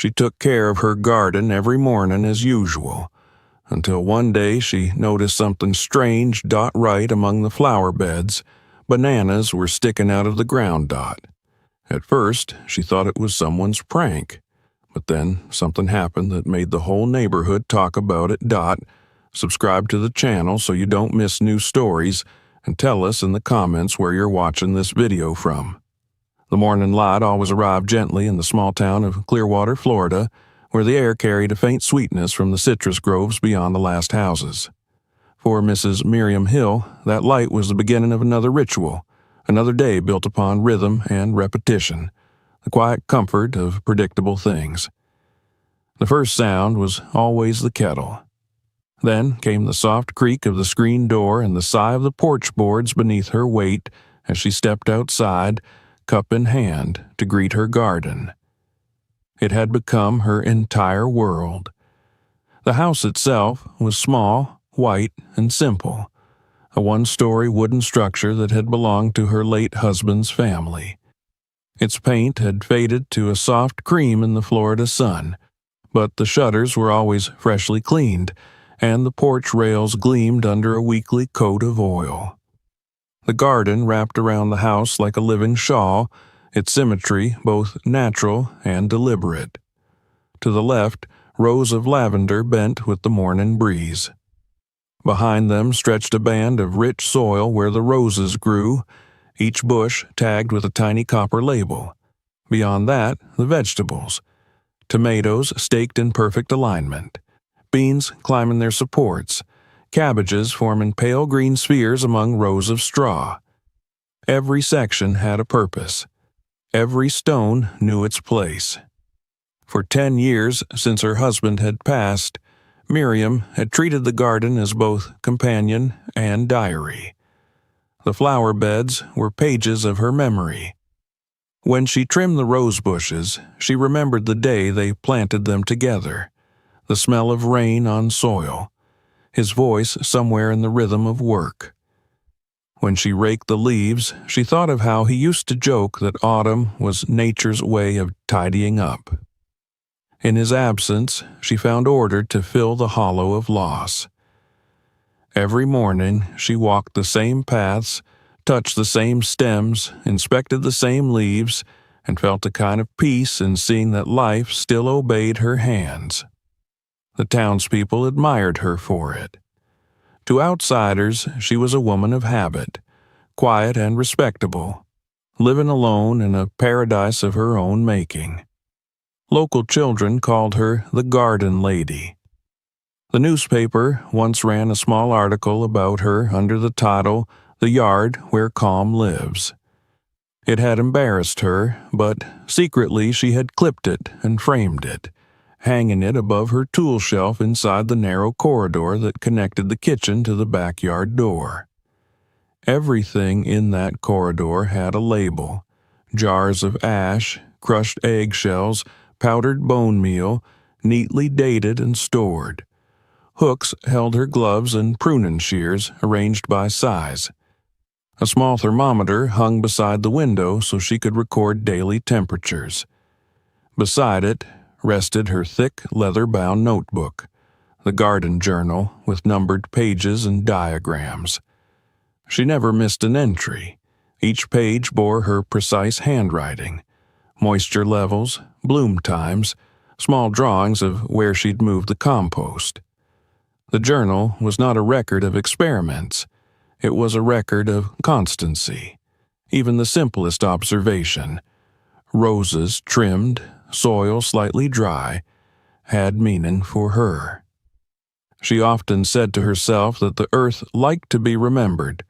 She took care of her garden every morning as usual, until one day she noticed something strange dot right among the flower beds. Bananas were sticking out of the ground dot. At first, she thought it was someone's prank, but then something happened that made the whole neighborhood talk about it. Dot, subscribe to the channel so you don't miss new stories, and tell us in the comments where you're watching this video from. The morning light always arrived gently in the small town of Clearwater, Florida, where the air carried a faint sweetness from the citrus groves beyond the last houses. For Mrs. Miriam Hill, that light was the beginning of another ritual, another day built upon rhythm and repetition, the quiet comfort of predictable things. The first sound was always the kettle. Then came the soft creak of the screen door and the sigh of the porch boards beneath her weight as she stepped outside, cup in hand, to greet her garden. It had become her entire world. The house itself was small, white, and simple, a one-story wooden structure that had belonged to her late husband's family. Its paint had faded to a soft cream in the Florida sun, but the shutters were always freshly cleaned, and the porch rails gleamed under a weekly coat of oil. The garden wrapped around the house like a living shawl, its symmetry both natural and deliberate. To the left, rows of lavender bent with the morning breeze. Behind them stretched a band of rich soil where the roses grew, each bush tagged with a tiny copper label. Beyond that, the vegetables. Tomatoes staked in perfect alignment, beans climbing their supports, cabbages forming pale green spheres among rows of straw. Every section had a purpose. Every stone knew its place. For 10 years since her husband had passed, Miriam had treated the garden as both companion and diary. The flower beds were pages of her memory. When she trimmed the rose bushes, she remembered the day they planted them together, the smell of rain on soil, his voice somewhere in the rhythm of work. When she raked the leaves, she thought of how he used to joke that autumn was nature's way of tidying up. In his absence, she found order to fill the hollow of loss. Every morning, she walked the same paths, touched the same stems, inspected the same leaves, and felt a kind of peace in seeing that life still obeyed her hands. The townspeople admired her for it. To outsiders, she was a woman of habit, quiet and respectable, living alone in a paradise of her own making. Local children called her the Garden Lady. The newspaper once ran a small article about her under the title, "The Yard Where Calm Lives." It had embarrassed her, but secretly she had clipped it and framed it, hanging it above her tool shelf inside the narrow corridor that connected the kitchen to the backyard door. Everything in that corridor had a label: jars of ash, crushed eggshells, powdered bone meal, neatly dated and stored. Hooks held her gloves and pruning shears arranged by size. A small thermometer hung beside the window so she could record daily temperatures. Beside it rested her thick, leather-bound notebook, the garden journal with numbered pages and diagrams. She never missed an entry. Each page bore her precise handwriting, moisture levels, bloom times, small drawings of where she'd moved the compost. The journal was not a record of experiments. It was a record of constancy. Even the simplest observation, roses trimmed, soil slightly dry, had meaning for her. She often said to herself that the earth liked to be remembered,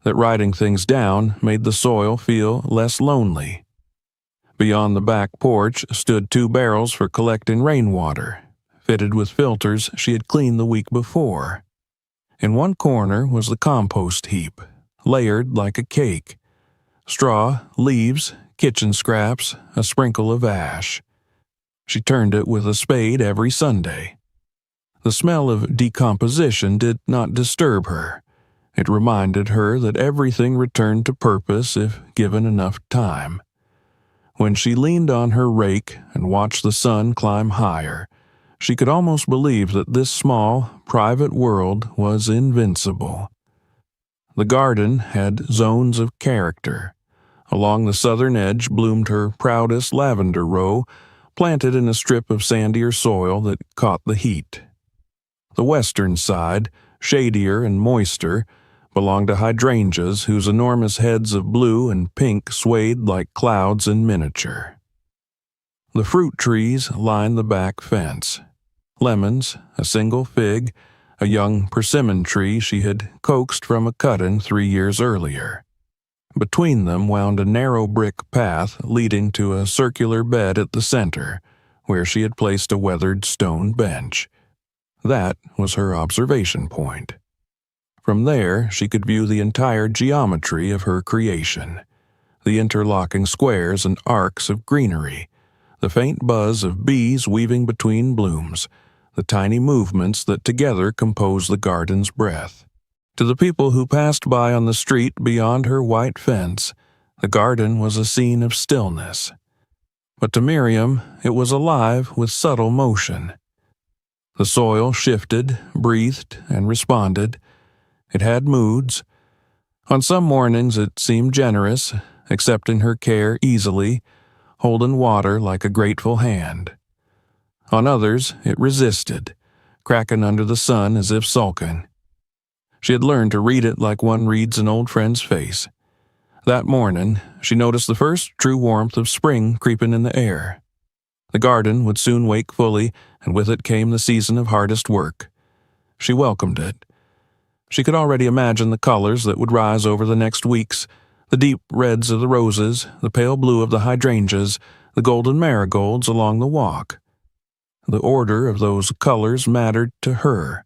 that writing things down made the soil feel less lonely. Beyond the back porch stood 2 barrels for collecting rainwater, fitted with filters she had cleaned the week before. In one corner was the compost heap, layered like a cake. Straw, leaves, kitchen scraps, a sprinkle of ash. She turned it with a spade every Sunday. The smell of decomposition did not disturb her. It reminded her that everything returned to purpose if given enough time. When she leaned on her rake and watched the sun climb higher, she could almost believe that this small, private world was invincible. The garden had zones of character. Along the southern edge bloomed her proudest lavender row, planted in a strip of sandier soil that caught the heat. The western side, shadier and moister, belonged to hydrangeas whose enormous heads of blue and pink swayed like clouds in miniature. The fruit trees lined the back fence. Lemons, a single fig, a young persimmon tree she had coaxed from a cut-in 3 years earlier. Between them wound a narrow brick path leading to a circular bed at the center, where she had placed a weathered stone bench. That was her observation point. From there, she could view the entire geometry of her creation, the interlocking squares and arcs of greenery, the faint buzz of bees weaving between blooms, the tiny movements that together compose the garden's breath. To the people who passed by on the street beyond her white fence, the garden was a scene of stillness. But to Miriam, it was alive with subtle motion. The soil shifted, breathed, and responded. It had moods. On some mornings it seemed generous, accepting her care easily, holding water like a grateful hand. On others it resisted, cracking under the sun as if sulking. She had learned to read it like one reads an old friend's face. That morning, she noticed the first true warmth of spring creeping in the air. The garden would soon wake fully, and with it came the season of hardest work. She welcomed it. She could already imagine the colors that would rise over the next weeks, the deep reds of the roses, the pale blue of the hydrangeas, the golden marigolds along the walk. The order of those colors mattered to her.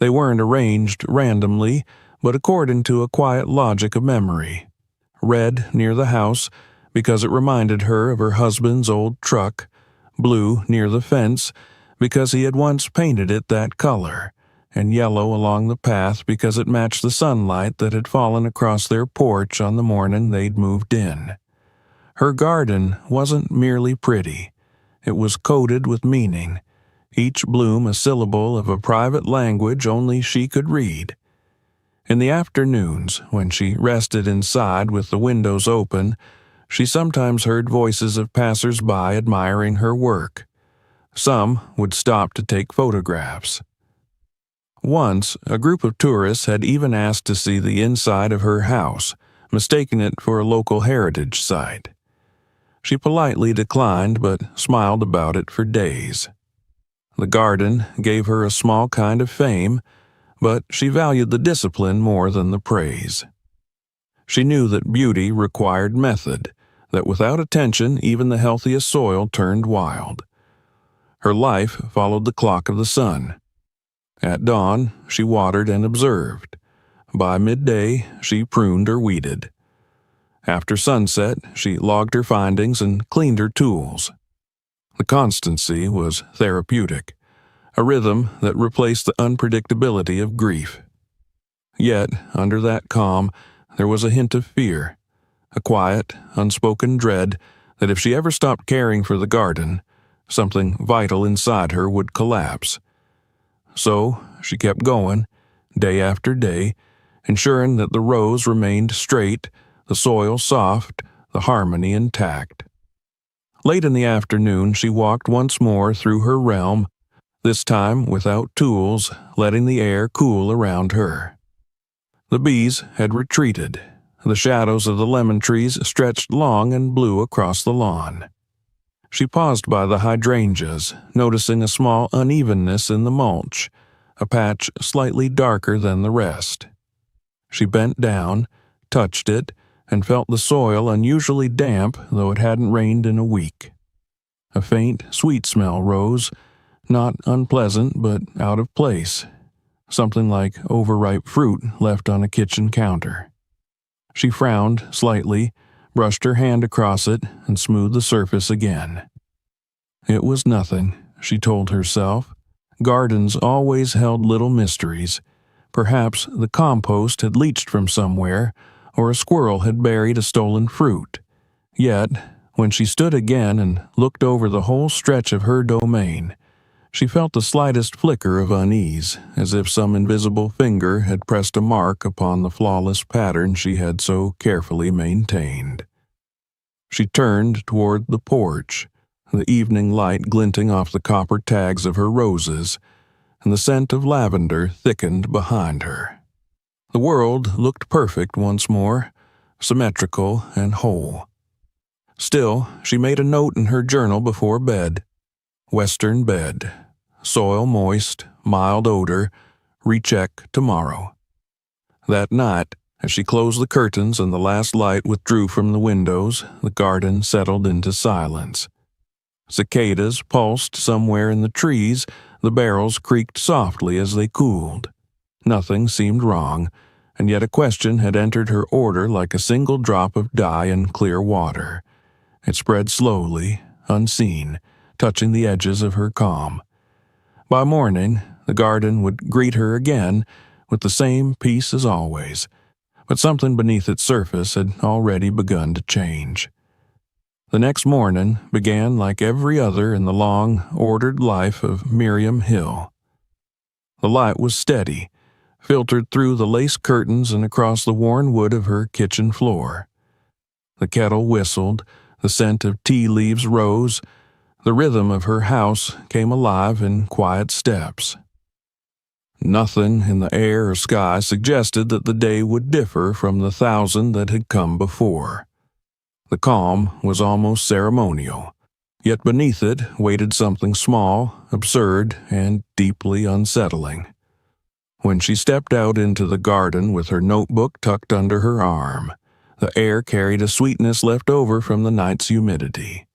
They weren't arranged randomly, but according to a quiet logic of memory. Red near the house, because it reminded her of her husband's old truck. Blue near the fence, because he had once painted it that color. And yellow along the path because it matched the sunlight that had fallen across their porch on the morning they'd moved in. Her garden wasn't merely pretty. It was coated with meaning, each bloom a syllable of a private language only she could read. In the afternoons, when she rested inside with the windows open, she sometimes heard voices of passers-by admiring her work. Some would stop to take photographs. Once, a group of tourists had even asked to see the inside of her house, mistaking it for a local heritage site. She politely declined, but smiled about it for days. The garden gave her a small kind of fame, but she valued the discipline more than the praise. She knew that beauty required method, that without attention even the healthiest soil turned wild. Her life followed the clock of the sun. At dawn, she watered and observed. By midday, she pruned or weeded. After sunset, she logged her findings and cleaned her tools. The constancy was therapeutic, a rhythm that replaced the unpredictability of grief. Yet, under that calm, there was a hint of fear, a quiet, unspoken dread that if she ever stopped caring for the garden, something vital inside her would collapse. So she kept going, day after day, ensuring that the rows remained straight, the soil soft, the harmony intact. Late in the afternoon, she walked once more through her realm, this time without tools, letting the air cool around her. The bees had retreated. The shadows of the lemon trees stretched long and blue across the lawn. She paused by the hydrangeas, noticing a small unevenness in the mulch, a patch slightly darker than the rest. She bent down, touched it, and felt the soil unusually damp, though it hadn't rained in a week. A faint, sweet smell rose, not unpleasant but out of place, something like overripe fruit left on a kitchen counter. She frowned slightly, brushed her hand across it, and smoothed the surface again. It was nothing, she told herself. Gardens always held little mysteries. Perhaps the compost had leached from somewhere, or a squirrel had buried a stolen fruit. Yet, When she stood again and looked over the whole stretch of her domain, she felt the slightest flicker of unease, as if some invisible finger had pressed a mark upon the flawless pattern she had so carefully maintained. She turned toward the porch, the evening light glinting off the copper tags of her roses, and the scent of lavender thickened behind her. The world looked perfect once more, symmetrical and whole. Still, she made a note in her journal before bed. Western bed. Soil moist, mild odor. Recheck tomorrow. That night, as she closed the curtains and the last light withdrew from the windows, the garden settled into silence. Cicadas pulsed somewhere in the trees, the barrels creaked softly as they cooled. Nothing seemed wrong, and yet a question had entered her order like a single drop of dye in clear water. It spread slowly, unseen, touching the edges of her calm. By morning, the garden would greet her again with the same peace as always, but something beneath its surface had already begun to change. The next morning began like every other in the long, ordered life of Miriam Hill. The light was steady, filtered through the lace curtains and across the worn wood of her kitchen floor. The kettle whistled, the scent of tea leaves rose, the rhythm of her house came alive in quiet steps. Nothing in the air or sky suggested that the day would differ from the thousand that had come before. The calm was almost ceremonial, yet beneath it waited something small, absurd, and deeply unsettling. When she stepped out into the garden with her notebook tucked under her arm, the air carried a sweetness left over from the night's humidity.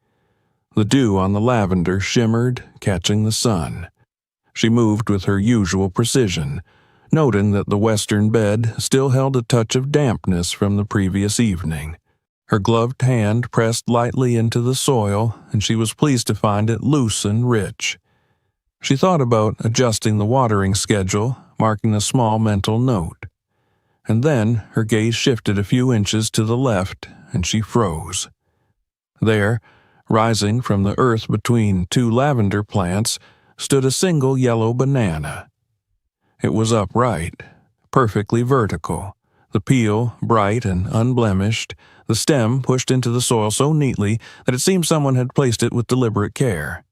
The dew on the lavender shimmered, catching the sun. She moved with her usual precision, noting that the western bed still held a touch of dampness from the previous evening. Her gloved hand pressed lightly into the soil, and she was pleased to find it loose and rich. She thought about adjusting the watering schedule, marking a small mental note. And then her gaze shifted a few inches to the left, and she froze. There, rising from the earth between two lavender plants, stood a single yellow banana. It was upright, perfectly vertical, the peel bright and unblemished, the stem pushed into the soil so neatly that it seemed someone had placed it with deliberate care.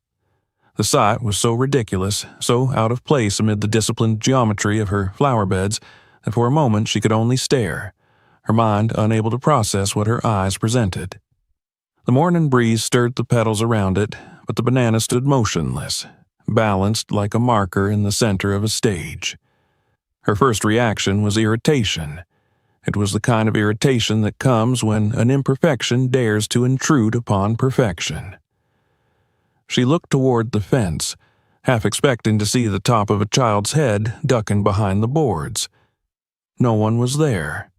The sight was so ridiculous, so out of place amid the disciplined geometry of her flower beds, that for a moment she could only stare, her mind unable to process what her eyes presented. The morning breeze stirred the petals around it, but the banana stood motionless, balanced like a marker in the center of a stage. Her first reaction was irritation. It was the kind of irritation that comes when an imperfection dares to intrude upon perfection. She looked toward the fence, half expecting to see the top of a child's head ducking behind the boards. No one was there.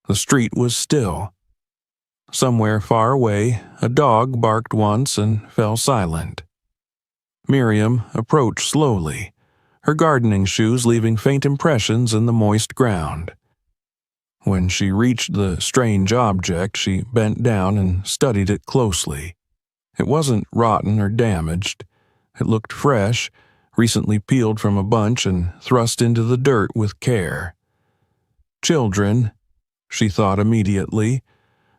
The street was still. Somewhere far away, a dog barked once and fell silent. Miriam approached slowly, her gardening shoes leaving faint impressions in the moist ground. When she reached the strange object, she bent down and studied it closely. It wasn't rotten or damaged. It looked fresh, recently peeled from a bunch and thrust into the dirt with care. Children, she thought immediately.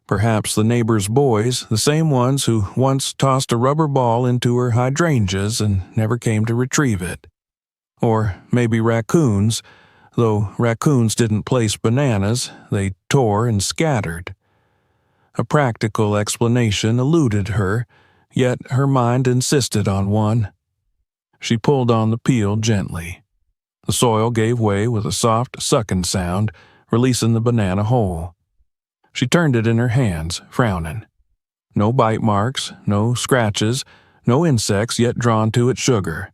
Perhaps the neighbors' boys, the same ones who once tossed a rubber ball into her hydrangeas and never came to retrieve it. Or maybe raccoons, though raccoons didn't place bananas, they tore and scattered. A practical explanation eluded her, yet her mind insisted on one. She pulled on the peel gently. The soil gave way with a soft sucking sound, releasing the banana whole. She turned it in her hands, frowning. No bite marks, no scratches, no insects yet drawn to its sugar.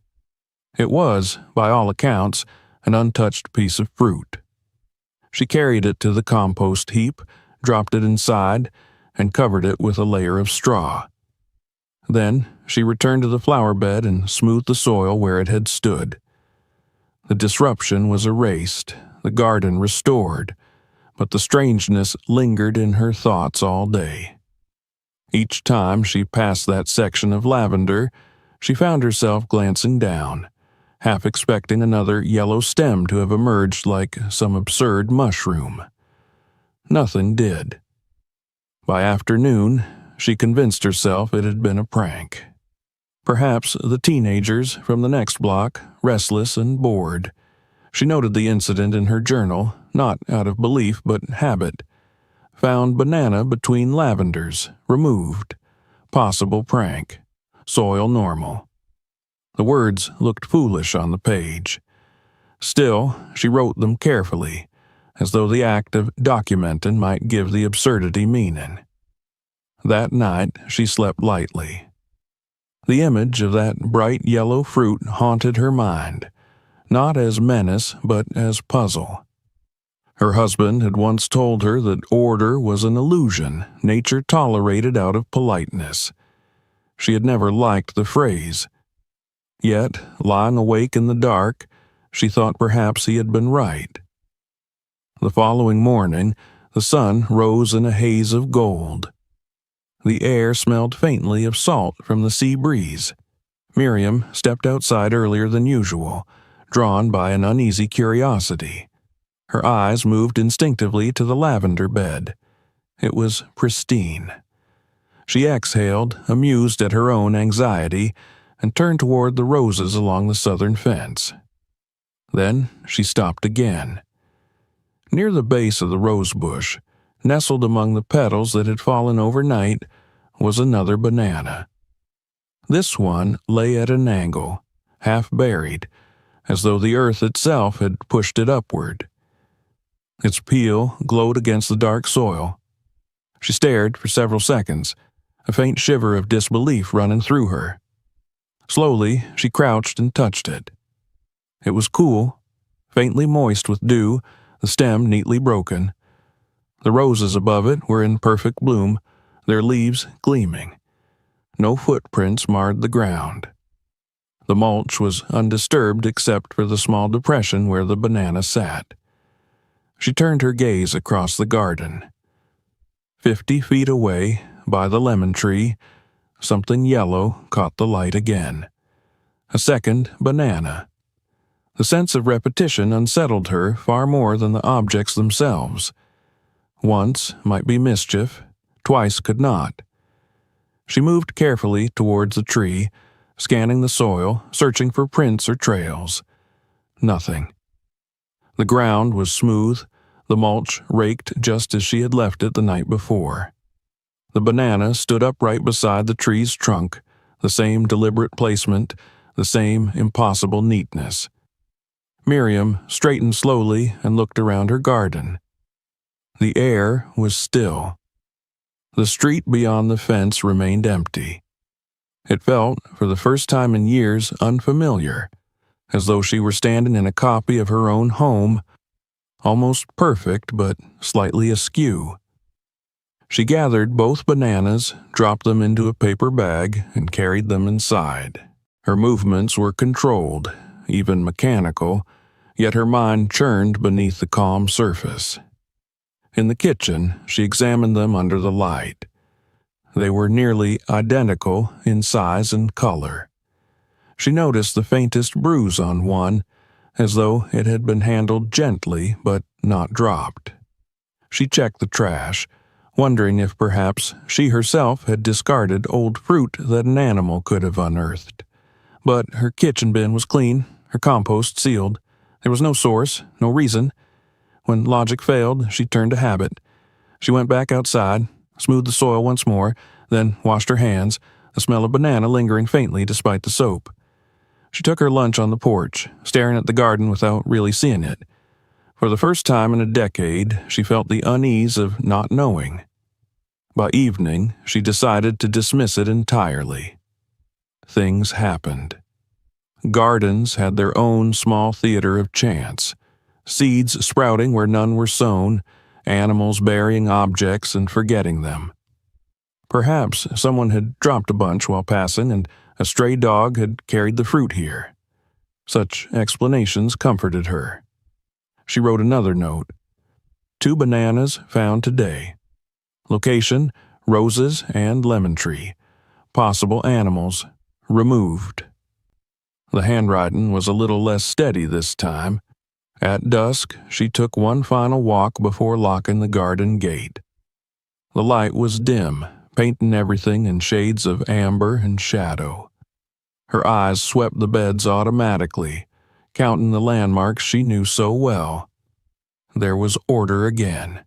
It was, by all accounts, an untouched piece of fruit. She carried it to the compost heap, dropped it inside, and covered it with a layer of straw. Then she returned to the flower bed and smoothed the soil where it had stood. The disruption was erased, the garden restored, but the strangeness lingered in her thoughts all day. Each time she passed that section of lavender, she found herself glancing down, half expecting another yellow stem to have emerged like some absurd mushroom. Nothing did. By afternoon, she convinced herself it had been a prank. Perhaps the teenagers from the next block, restless and bored. She noted the incident in her journal, not out of belief but habit. Found banana between lavenders, removed. Possible prank. Soil normal. The words looked foolish on the page. Still, she wrote them carefully, as though the act of documenting might give the absurdity meaning. That night she slept lightly. The image of that bright yellow fruit haunted her mind, not as menace but as puzzle. Her husband had once told her that order was an illusion nature tolerated out of politeness. She had never liked the phrase. Yet, lying awake in the dark, she thought perhaps he had been right. The following morning, the sun rose in a haze of gold. The air smelled faintly of salt from the sea breeze. Miriam stepped outside earlier than usual, drawn by an uneasy curiosity. Her eyes moved instinctively to the lavender bed. It was pristine. She exhaled, amused at her own anxiety, and turned toward the roses along the southern fence. Then she stopped again. Near the base of the rose bush, nestled among the petals that had fallen overnight, was another banana. This one lay at an angle, half buried, as though the earth itself had pushed it upward. Its peel glowed against the dark soil. She stared for several seconds, a faint shiver of disbelief running through her. Slowly, she crouched and touched it. It was cool, faintly moist with dew, the stem neatly broken. The roses above it were in perfect bloom, their leaves gleaming. No footprints marred the ground. The mulch was undisturbed except for the small depression where the banana sat. She turned her gaze across the garden. 50 feet away, by the lemon tree, something yellow caught the light again. A second banana. The sense of repetition unsettled her far more than the objects themselves. Once might be mischief, twice could not. She moved carefully towards the tree, scanning the soil, searching for prints or trails. Nothing. The ground was smooth, the mulch raked just as she had left it the night before. The banana stood upright beside the tree's trunk, the same deliberate placement, the same impossible neatness. Miriam straightened slowly and looked around her garden. The air was still. The street beyond the fence remained empty. It felt, for the first time in years, unfamiliar, as though she were standing in a copy of her own home, almost perfect but slightly askew. She gathered both bananas, dropped them into a paper bag, and carried them inside. Her movements were controlled, even mechanical, yet her mind churned beneath the calm surface. In the kitchen, she examined them under the light. They were nearly identical in size and color. She noticed the faintest bruise on one, as though it had been handled gently but not dropped. She checked the trash, wondering if perhaps she herself had discarded old fruit that an animal could have unearthed. But her kitchen bin was clean, her compost sealed. There was no source, no reason. When logic failed, she turned to habit. She went back outside, smoothed the soil once more, then washed her hands, the smell of banana lingering faintly despite the soap. She took her lunch on the porch, staring at the garden without really seeing it. For the first time in a decade, she felt the unease of not knowing. By evening, she decided to dismiss it entirely. Things happened. Gardens had their own small theater of chance. Seeds sprouting where none were sown, animals burying objects and forgetting them. Perhaps someone had dropped a bunch while passing and a stray dog had carried the fruit here. Such explanations comforted her. She wrote another note. 2 bananas found today. Location, roses and lemon tree, possible animals, removed. The handwriting was a little less steady this time. At dusk, she took one final walk before locking the garden gate. The light was dim, painting everything in shades of amber and shadow. Her eyes swept the beds automatically, counting the landmarks she knew so well. There was order again.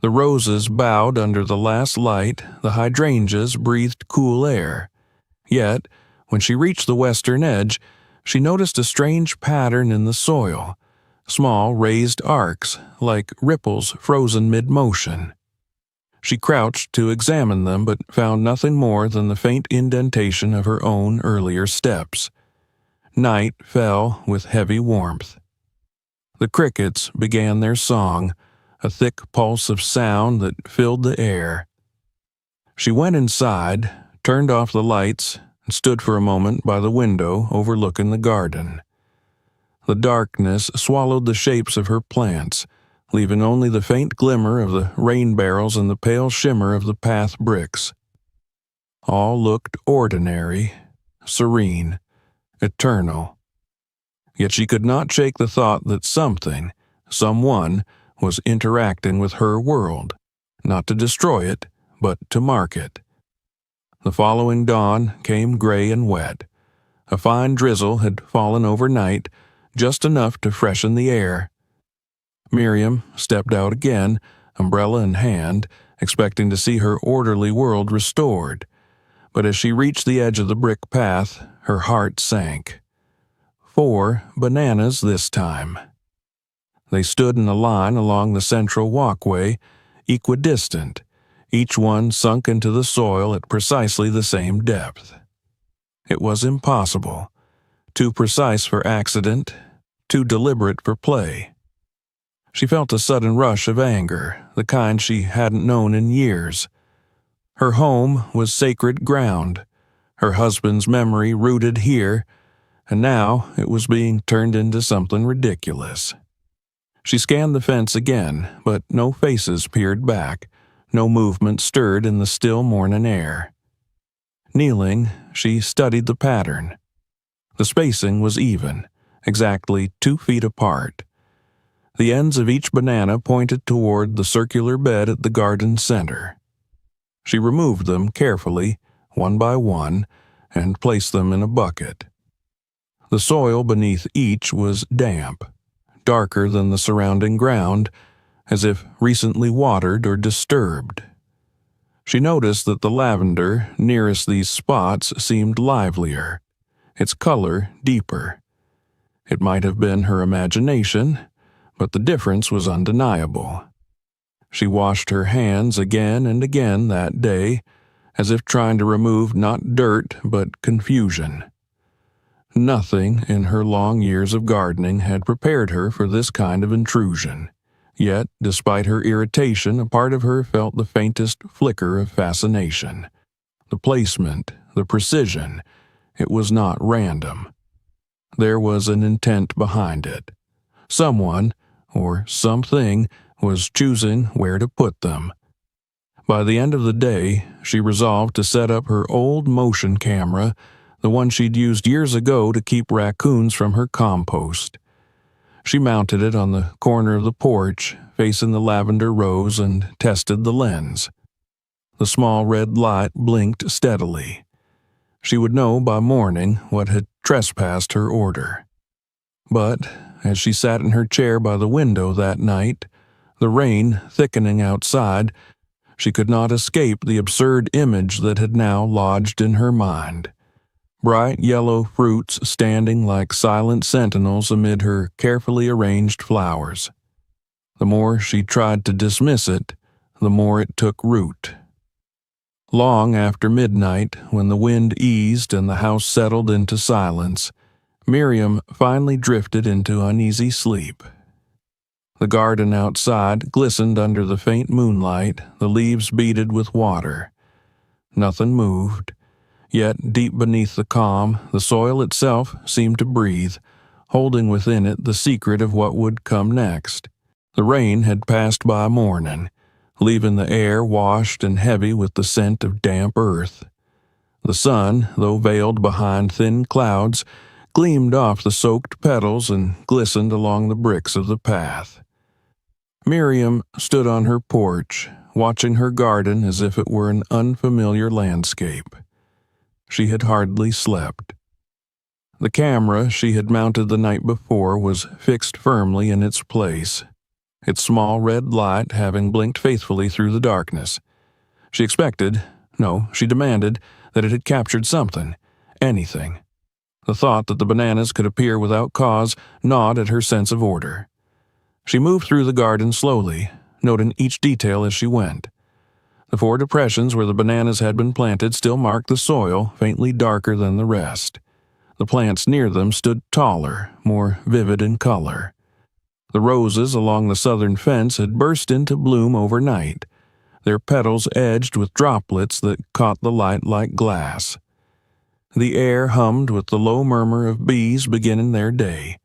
The roses bowed under the last light, the hydrangeas breathed cool air. Yet, when she reached the western edge, she noticed a strange pattern in the soil, small raised arcs, like ripples frozen mid-motion. She crouched to examine them, but found nothing more than the faint indentation of her own earlier steps. Night fell with heavy warmth. The crickets began their song, a thick pulse of sound that filled the air. She went inside, turned off the lights, and stood for a moment by the window overlooking the garden. The darkness swallowed the shapes of her plants, leaving only the faint glimmer of the rain barrels and the pale shimmer of the path bricks. All looked ordinary, serene, eternal. Yet she could not shake the thought that something, someone, was interacting with her world, not to destroy it, but to mark it. The following dawn came gray and wet. A fine drizzle had fallen overnight, just enough to freshen the air. Miriam stepped out again, umbrella in hand, expecting to see her orderly world restored. But as she reached the edge of the brick path, her heart sank. 4 bananas this time. They stood in a line along the central walkway, equidistant, each one sunk into the soil at precisely the same depth. It was impossible, too precise for accident, too deliberate for play. She felt a sudden rush of anger, the kind she hadn't known in years. Her home was sacred ground, her husband's memory rooted here, and now it was being turned into something ridiculous. She scanned the fence again, but no faces peered back, no movement stirred in the still morning air. Kneeling, she studied the pattern. The spacing was even, exactly 2 feet apart. The ends of each banana pointed toward the circular bed at the garden center. She removed them carefully, one by one, and placed them in a bucket. The soil beneath each was damp, darker than the surrounding ground, as if recently watered or disturbed. She noticed that the lavender nearest these spots seemed livelier, its color deeper. It might have been her imagination, but the difference was undeniable. She washed her hands again and again that day, as if trying to remove not dirt but confusion. Nothing in her long years of gardening had prepared her for this kind of intrusion. Yet, despite her irritation, a part of her felt the faintest flicker of fascination. The placement, the precision, it was not random. There was an intent behind it. Someone, or something, was choosing where to put them. By the end of the day, she resolved to set up her old motion camera, the one she'd used years ago to keep raccoons from her compost. She mounted it on the corner of the porch, facing the lavender rows, and tested the lens. The small red light blinked steadily. She would know by morning what had trespassed her order. But, as she sat in her chair by the window that night, the rain thickening outside, she could not escape the absurd image that had now lodged in her mind. Bright yellow fruits standing like silent sentinels amid her carefully arranged flowers. The more she tried to dismiss it, the more it took root. Long after midnight, when the wind eased and the house settled into silence, Miriam finally drifted into uneasy sleep. The garden outside glistened under the faint moonlight, the leaves beaded with water. Nothing moved. Yet, deep beneath the calm, the soil itself seemed to breathe, holding within it the secret of what would come next. The rain had passed by morning. leaving the air washed and heavy with the scent of damp earth. The sun, though veiled behind thin clouds, gleamed off the soaked petals and glistened along the bricks of the path. Miriam stood on her porch, watching her garden as if it were an unfamiliar landscape. She had hardly slept. The camera she had mounted the night before was fixed firmly in its place, its small red light having blinked faithfully through the darkness. She she demanded that it had captured something, anything. The thought that the bananas could appear without cause gnawed at her sense of order. She moved through the garden slowly, noting each detail as she went. The 4 depressions where the bananas had been planted still marked the soil, faintly darker than the rest. The plants near them stood taller, more vivid in color. The roses along the southern fence had burst into bloom overnight, their petals edged with droplets that caught the light like glass. The air hummed with the low murmur of bees beginning their day.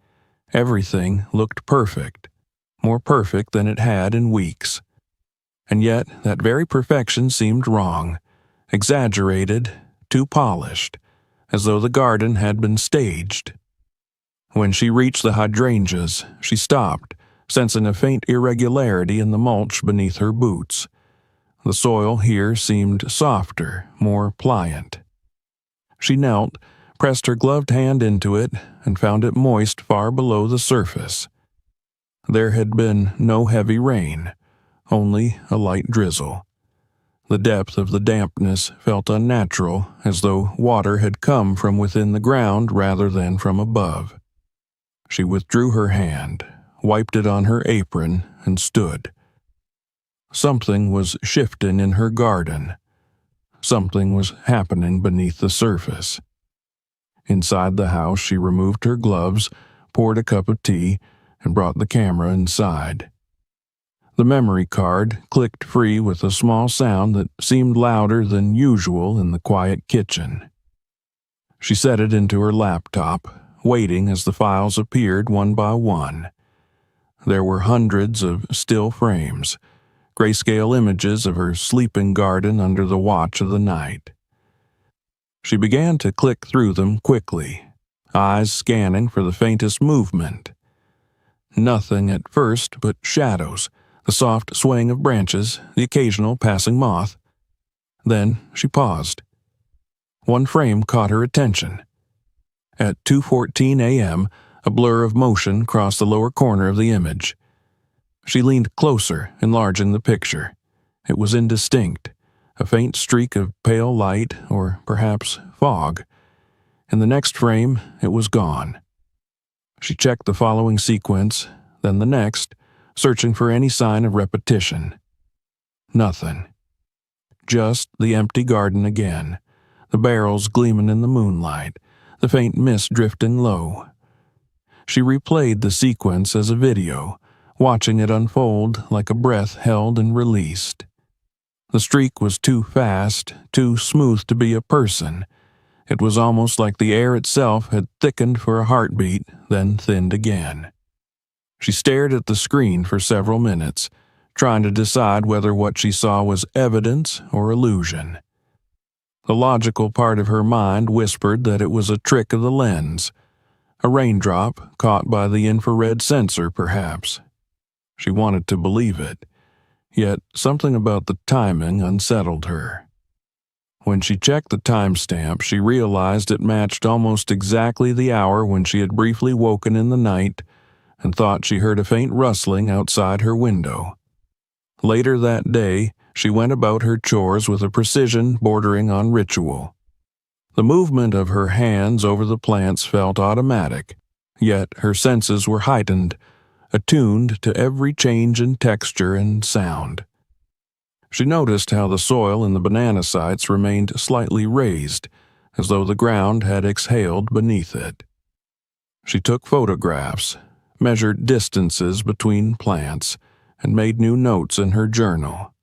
Everything looked perfect, more perfect than it had in weeks. And yet that very perfection seemed wrong, exaggerated, too polished, as though the garden had been staged. When she reached the hydrangeas, she stopped, sensing a faint irregularity in the mulch beneath her boots. The soil here seemed softer, more pliant. She knelt, pressed her gloved hand into it, and found it moist far below the surface. There had been no heavy rain, only a light drizzle. The depth of the dampness felt unnatural, as though water had come from within the ground rather than from above. She withdrew her hand, wiped it on her apron, and stood. Something was shifting in her garden. Something was happening beneath the surface. Inside the house, she removed her gloves, poured a cup of tea, and brought the camera inside. The memory card clicked free with a small sound that seemed louder than usual in the quiet kitchen. She set it into her laptop, waiting as the files appeared one by one. There were hundreds of still frames, grayscale images of her sleeping garden under the watch of the night. She began to click through them quickly, eyes scanning for the faintest movement. Nothing at first but shadows, the soft swaying of branches, the occasional passing moth. Then she paused. One frame caught her attention. At 2:14 a.m., a blur of motion crossed the lower corner of the image. She leaned closer, enlarging the picture. It was indistinct, a faint streak of pale light, or perhaps fog. In the next frame, it was gone. She checked the following sequence, then the next, searching for any sign of repetition. Nothing. Just the empty garden again, the barrels gleaming in the moonlight, the faint mist drifting low. She replayed the sequence as a video, watching it unfold like a breath held and released. The streak was too fast, too smooth to be a person. It was almost like the air itself had thickened for a heartbeat, then thinned again. She stared at the screen for several minutes, trying to decide whether what she saw was evidence or illusion. The logical part of her mind whispered that it was a trick of the lens, a raindrop caught by the infrared sensor, perhaps. She wanted to believe it, yet something about the timing unsettled her. When she checked the timestamp, she realized it matched almost exactly the hour when she had briefly woken in the night and thought she heard a faint rustling outside her window. Later that day, she went about her chores with a precision bordering on ritual. The movement of her hands over the plants felt automatic, yet her senses were heightened, attuned to every change in texture and sound. She noticed how the soil in the banana sites remained slightly raised, as though the ground had exhaled beneath it. She took photographs, measured distances between plants, and made new notes in her journal.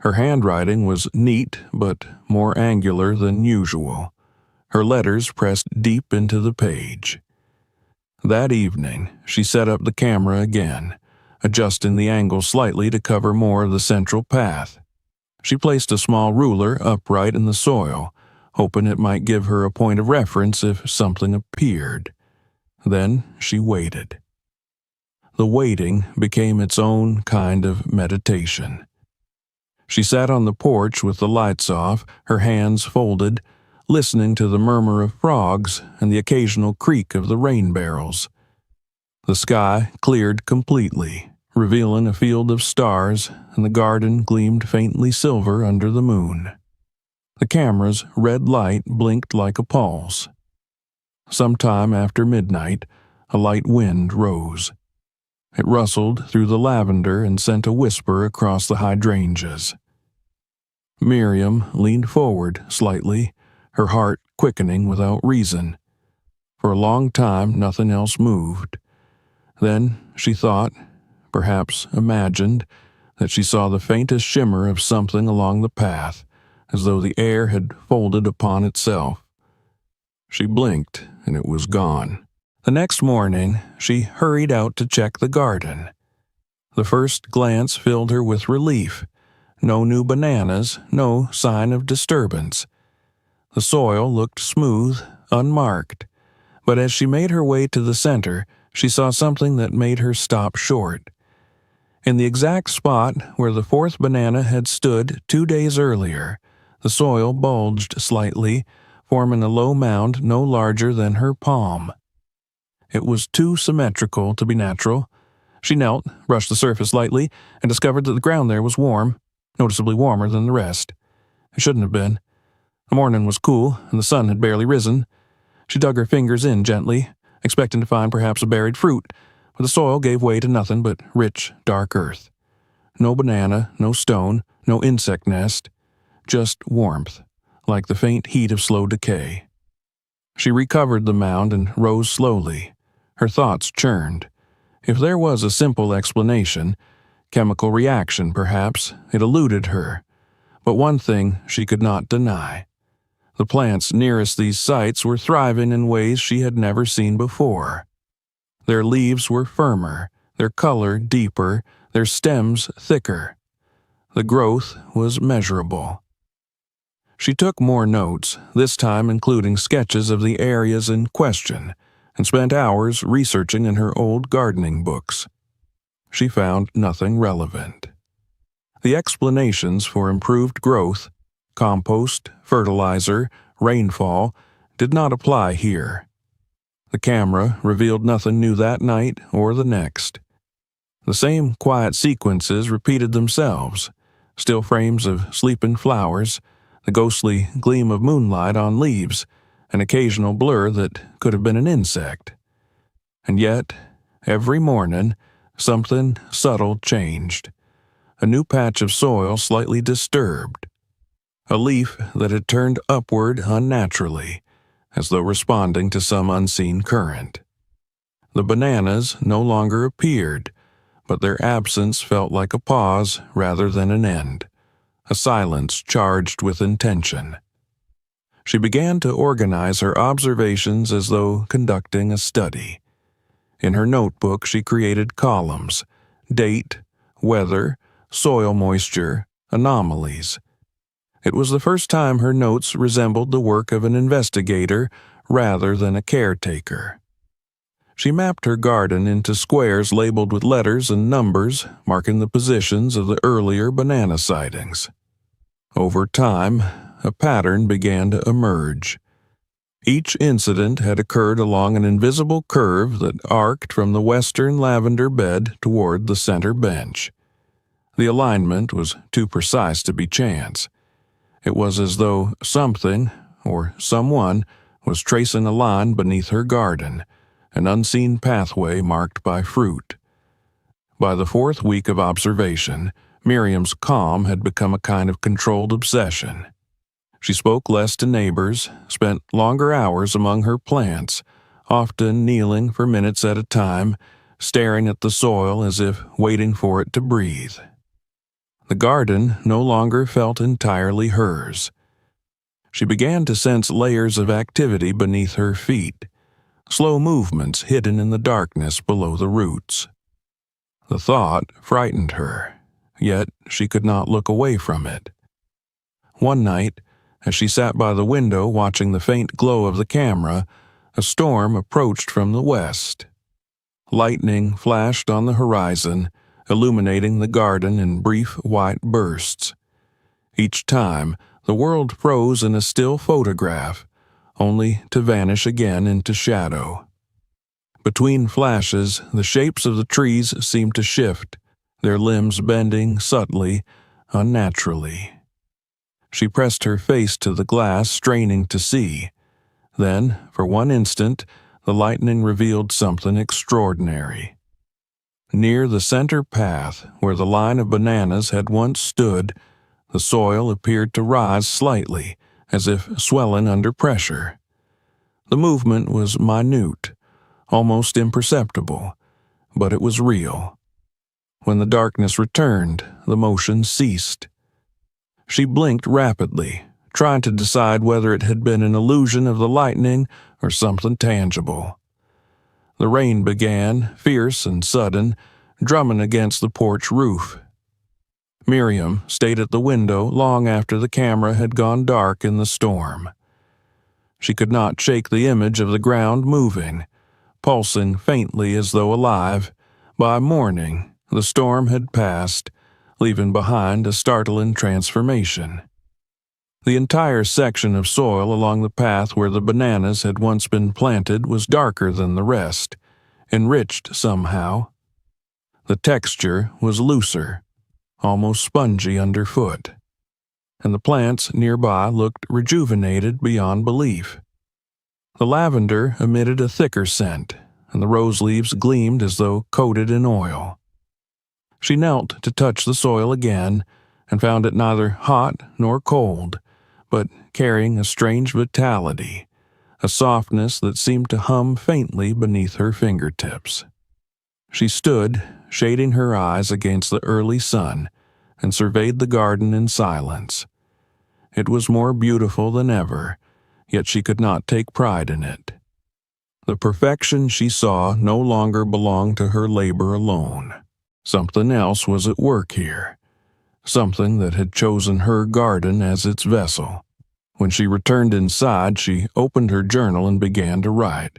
Her handwriting was neat but more angular than usual, her letters pressed deep into the page. That evening, she set up the camera again, adjusting the angle slightly to cover more of the central path. She placed a small ruler upright in the soil, hoping it might give her a point of reference if something appeared. Then she waited. The waiting became its own kind of meditation. She sat on the porch with the lights off, her hands folded, listening to the murmur of frogs and the occasional creak of the rain barrels. The sky cleared completely, revealing a field of stars, and the garden gleamed faintly silver under the moon. The camera's red light blinked like a pulse. Sometime after midnight, a light wind rose. It rustled through the lavender and sent a whisper across the hydrangeas. Miriam leaned forward slightly, her heart quickening without reason. For a long time, nothing else moved. Then she thought, perhaps imagined, that she saw the faintest shimmer of something along the path, as though the air had folded upon itself. She blinked, and it was gone. The next morning, she hurried out to check the garden. The first glance filled her with relief. No new bananas, no sign of disturbance. The soil looked smooth, unmarked, but as she made her way to the center, she saw something that made her stop short. In the exact spot where the fourth banana had stood 2 days earlier, the soil bulged slightly, forming a low mound no larger than her palm. It was too symmetrical to be natural. She knelt, brushed the surface lightly, and discovered that the ground there was warm, noticeably warmer than the rest. It shouldn't have been. The morning was cool, and the sun had barely risen. She dug her fingers in gently, expecting to find perhaps a buried fruit, but the soil gave way to nothing but rich, dark earth. No banana, no stone, no insect nest, just warmth, like the faint heat of slow decay. She recovered the mound and rose slowly. Her thoughts churned. If there was a simple explanation, chemical reaction perhaps, it eluded her. But one thing she could not deny. The plants nearest these sites were thriving in ways she had never seen before. Their leaves were firmer, their color deeper, their stems thicker. The growth was measurable. She took more notes, this time including sketches of the areas in question, and spent hours researching in her old gardening books. She found nothing relevant. The explanations for improved growth, compost, fertilizer, rainfall, did not apply here. The camera revealed nothing new that night or the next. The same quiet sequences repeated themselves, still frames of sleeping flowers, the ghostly gleam of moonlight on leaves, an occasional blur that could have been an insect. And yet, every morning, something subtle changed. A new patch of soil slightly disturbed. A leaf that had turned upward unnaturally, as though responding to some unseen current. The bananas no longer appeared, but their absence felt like a pause rather than an end, a silence charged with intention. She began to organize her observations as though conducting a study. In her notebook, she created columns: date, weather, soil moisture, anomalies. It was the first time her notes resembled the work of an investigator rather than a caretaker. She mapped her garden into squares labeled with letters and numbers, marking the positions of the earlier banana sightings. Over time, a pattern began to emerge. Each incident had occurred along an invisible curve that arced from the western lavender bed toward the center bench. The alignment was too precise to be chance. It was as though something, or someone, was tracing a line beneath her garden, an unseen pathway marked by fruit. By the 4th week of observation, Miriam's calm had become a kind of controlled obsession. She spoke less to neighbors, spent longer hours among her plants, often kneeling for minutes at a time, staring at the soil as if waiting for it to breathe. The garden no longer felt entirely hers. She began to sense layers of activity beneath her feet, slow movements hidden in the darkness below the roots. The thought frightened her, yet she could not look away from it. One night, as she sat by the window watching the faint glow of the camera, a storm approached from the west. Lightning flashed on the horizon, illuminating the garden in brief white bursts. Each time, the world froze in a still photograph, only to vanish again into shadow. Between flashes, the shapes of the trees seemed to shift, their limbs bending subtly, unnaturally. She pressed her face to the glass, straining to see. Then, for one instant, the lightning revealed something extraordinary. Near the center path, where the line of bananas had once stood, the soil appeared to rise slightly, as if swelling under pressure. The movement was minute, almost imperceptible, but it was real. When the darkness returned, the motion ceased. She blinked rapidly, trying to decide whether it had been an illusion of the lightning or something tangible. The rain began, fierce and sudden, drumming against the porch roof. Miriam stayed at the window long after the camera had gone dark in the storm. She could not shake the image of the ground moving, pulsing faintly as though alive. By morning, the storm had passed, leaving behind a startling transformation. The entire section of soil along the path where the bananas had once been planted was darker than the rest, enriched somehow. The texture was looser, almost spongy underfoot, and the plants nearby looked rejuvenated beyond belief. The lavender emitted a thicker scent, and the rose leaves gleamed as though coated in oil. She knelt to touch the soil again, and found it neither hot nor cold, but carrying a strange vitality, a softness that seemed to hum faintly beneath her fingertips. She stood, shading her eyes against the early sun, and surveyed the garden in silence. It was more beautiful than ever, yet she could not take pride in it. The perfection she saw no longer belonged to her labor alone. Something else was at work here, something that had chosen her garden as its vessel. When she returned inside, she opened her journal and began to write,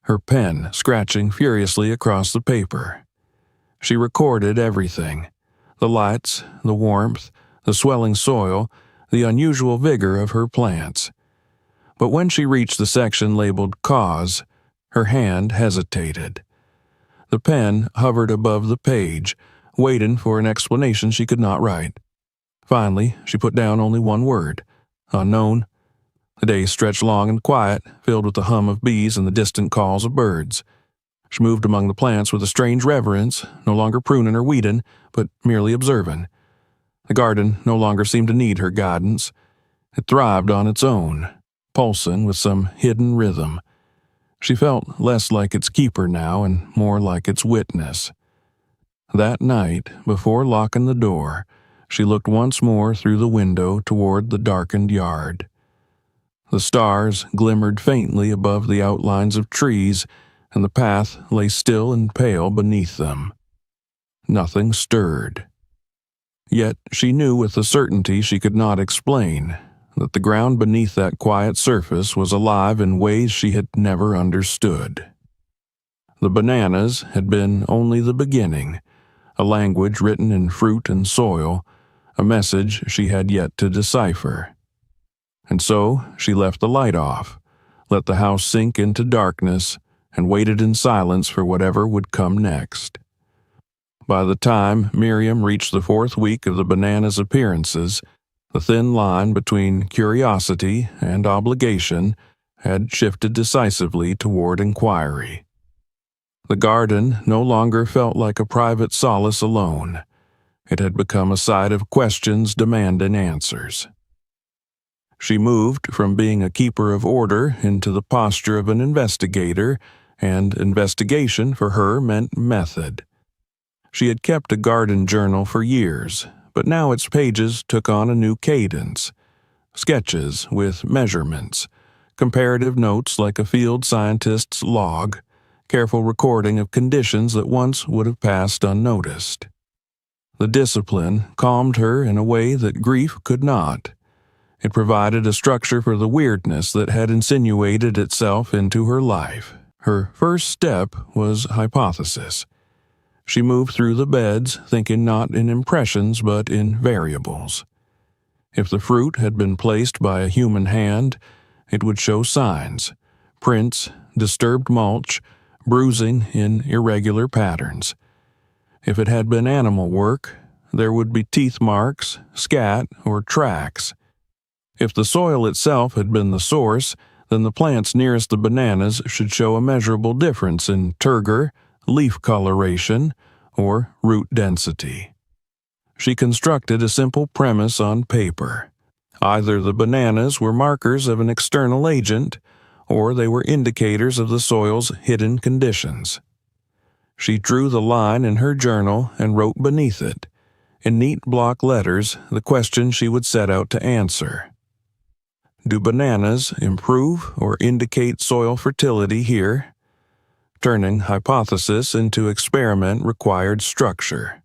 her pen scratching furiously across the paper. She recorded everything: the lights, the warmth, the swelling soil, the unusual vigor of her plants. But when she reached the section labeled Cause, her hand hesitated. The pen hovered above the page, waiting for an explanation she could not write. Finally, she put down only one word: unknown. The day stretched long and quiet, filled with the hum of bees and the distant calls of birds. She moved among the plants with a strange reverence, no longer pruning or weeding, but merely observing. The garden no longer seemed to need her guidance. It thrived on its own, pulsing with some hidden rhythm. She felt less like its keeper now and more like its witness. That night, before locking the door, she looked once more through the window toward the darkened yard. The stars glimmered faintly above the outlines of trees, and the path lay still and pale beneath them. Nothing stirred. Yet she knew with a certainty she could not explain that the ground beneath that quiet surface was alive in ways she had never understood. The bananas had been only the beginning, a language written in fruit and soil, a message she had yet to decipher. And so she left the light off, let the house sink into darkness, and waited in silence for whatever would come next. By the time Miriam reached the 4th week of the bananas' appearances, the thin line between curiosity and obligation had shifted decisively toward inquiry. The garden no longer felt like a private solace alone. It had become a site of questions demanding answers. She moved from being a keeper of order into the posture of an investigator, and investigation for her meant method. She had kept a garden journal for years, but now its pages took on a new cadence: sketches with measurements, comparative notes like a field scientist's log, careful recording of conditions that once would have passed unnoticed. The discipline calmed her in a way that grief could not. It provided a structure for the weirdness that had insinuated itself into her life. Her first step was hypothesis. She moved through the beds, thinking not in impressions but in variables. If the fruit had been placed by a human hand, it would show signs, prints, disturbed mulch, bruising in irregular patterns. If it had been animal work, there would be teeth marks, scat, or tracks. If the soil itself had been the source, then the plants nearest the bananas should show a measurable difference in turgor, leaf coloration, or root density. She constructed a simple premise on paper. Either the bananas were markers of an external agent, or they were indicators of the soil's hidden conditions. She drew the line in her journal and wrote beneath it, in neat block letters, the question she would set out to answer. Do bananas improve or indicate soil fertility here? Turning hypothesis into experiment required structure.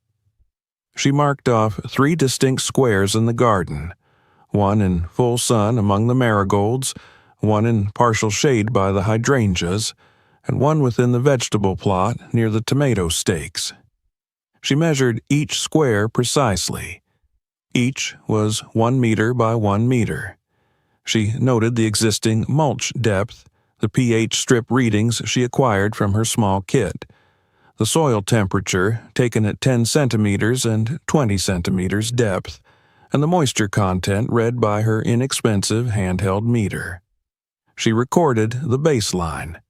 She marked off 3 distinct squares in the garden, one in full sun among the marigolds, one in partial shade by the hydrangeas, and one within the vegetable plot near the tomato stakes. She measured each square precisely. Each was 1 meter by 1 meter. She noted the existing mulch depth, the pH strip readings she acquired from her small kit, the soil temperature taken at 10 centimeters and 20 centimeters depth, and the moisture content read by her inexpensive handheld meter. She recorded the baseline.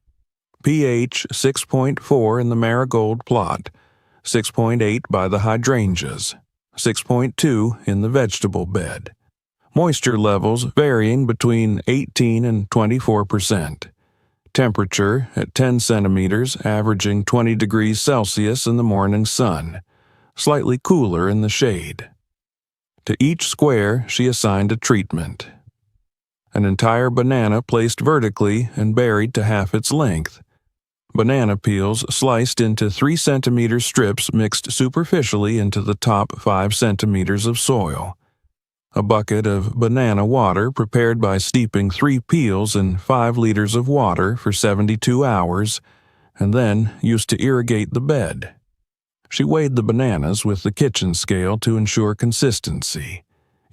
pH 6.4 in the marigold plot, 6.8 by the hydrangeas, 6.2 in the vegetable bed. Moisture levels varying between 18 and 24%. Temperature at 10 centimeters averaging 20 degrees Celsius in the morning sun, slightly cooler in the shade. To each square she assigned a treatment. An entire banana placed vertically and buried to half its length. Banana peels sliced into 3 centimeter strips mixed superficially into the top 5 centimeters of soil. A bucket of banana water prepared by steeping 3 peels in 5 liters of water for 72 hours, and then used to irrigate the bed. She weighed the bananas with the kitchen scale to ensure consistency.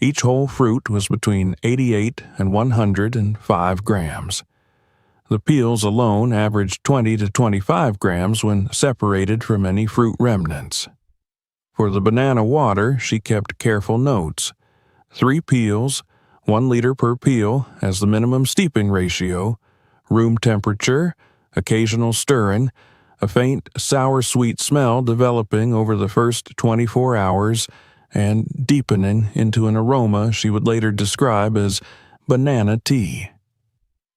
Each whole fruit was between 88 and 105 grams. The peels alone averaged 20 to 25 grams when separated from any fruit remnants. For the banana water, she kept careful notes. 3 peels, 1 liter per peel as the minimum steeping ratio, room temperature, occasional stirring, a faint sour-sweet smell developing over the first 24 hours, and deepening into an aroma she would later describe as banana tea.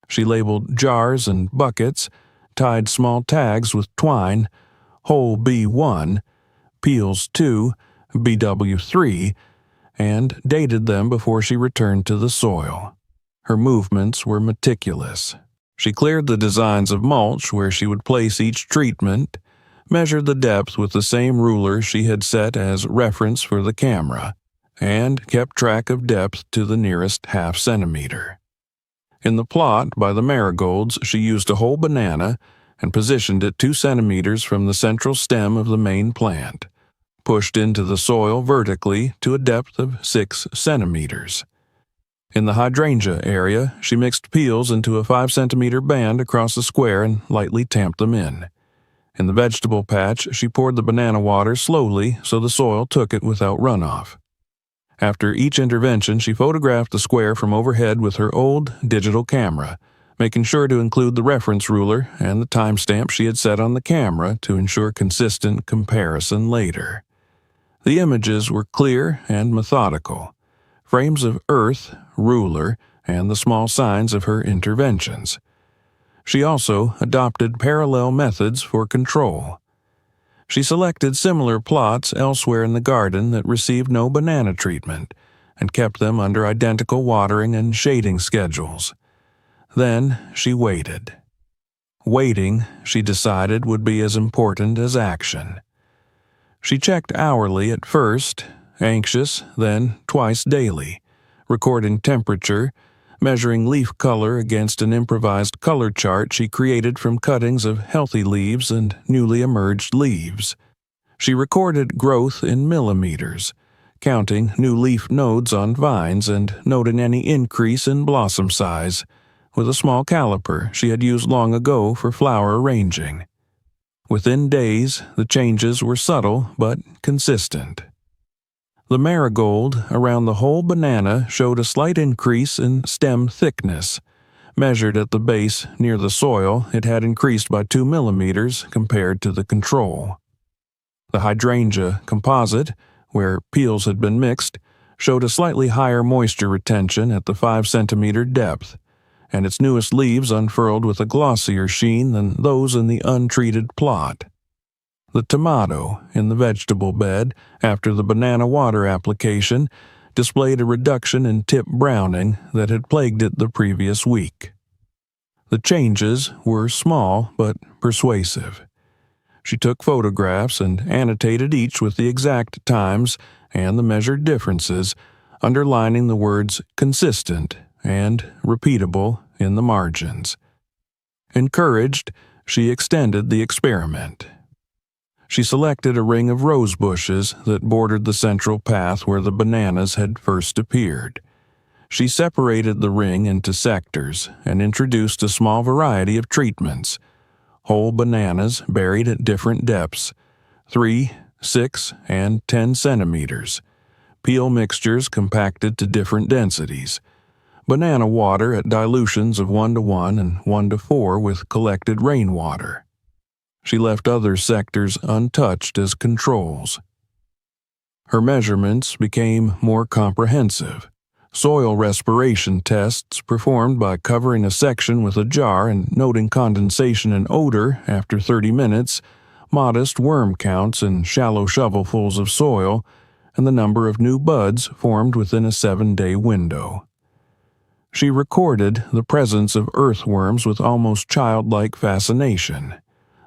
She labeled jars and buckets, tied small tags with twine, whole B1, peels 2, BW3, and dated them before she returned to the soil. Her movements were meticulous. She cleared the designs of mulch where she would place each treatment, measured the depth with the same ruler she had set as reference for the camera, and kept track of depth to the nearest half centimeter. In the plot by the marigolds, she used a whole banana and positioned it 2 centimeters from the central stem of the main plant, pushed into the soil vertically to a depth of 6 centimeters. In the hydrangea area, she mixed peels into a 5 centimeter band across the square and lightly tamped them in. In the vegetable patch, she poured the banana water slowly so the soil took it without runoff. After each intervention, she photographed the square from overhead with her old digital camera, making sure to include the reference ruler and the timestamp she had set on the camera to ensure consistent comparison later. The images were clear and methodical, frames of earth, ruler, and the small signs of her interventions. She also adopted parallel methods for control. She selected similar plots elsewhere in the garden that received no banana treatment and kept them under identical watering and shading schedules. Then she waited. waiting, she decided, would be as important as action. She checked hourly at first, anxious, then twice daily, recording temperature, measuring leaf color against an improvised color chart she created from cuttings of healthy leaves and newly emerged leaves. She recorded growth in millimeters, counting new leaf nodes on vines and noting any increase in blossom size, with a small caliper she had used long ago for flower arranging. Within days, the changes were subtle but consistent. The marigold around the whole banana showed a slight increase in stem thickness. Measured at the base near the soil, it had increased by 2 millimeters compared to the control. The hydrangea composite, where peels had been mixed, showed a slightly higher moisture retention at the 5-centimeter depth, and its newest leaves unfurled with a glossier sheen than those in the untreated plot. The tomato in the vegetable bed, after the banana water application, displayed a reduction in tip browning that had plagued it the previous week. The changes were small but persuasive. She took photographs and annotated each with the exact times and the measured differences, underlining the words consistent and repeatable in the margins. Encouraged, she extended the experiment. She selected a ring of rose bushes that bordered the central path where the bananas had first appeared. She separated the ring into sectors and introduced a small variety of treatments. Whole bananas buried at different depths, 3, 6, and 10 centimeters. Peel mixtures compacted to different densities. Banana water at dilutions of 1:1 and 1:4 with collected rainwater. She left other sectors untouched as controls. Her measurements became more comprehensive. Soil respiration tests performed by covering a section with a jar and noting condensation and odor after 30 minutes, modest worm counts in shallow shovelfuls of soil, and the number of new buds formed within a 7-day window. She recorded the presence of earthworms with almost childlike fascination.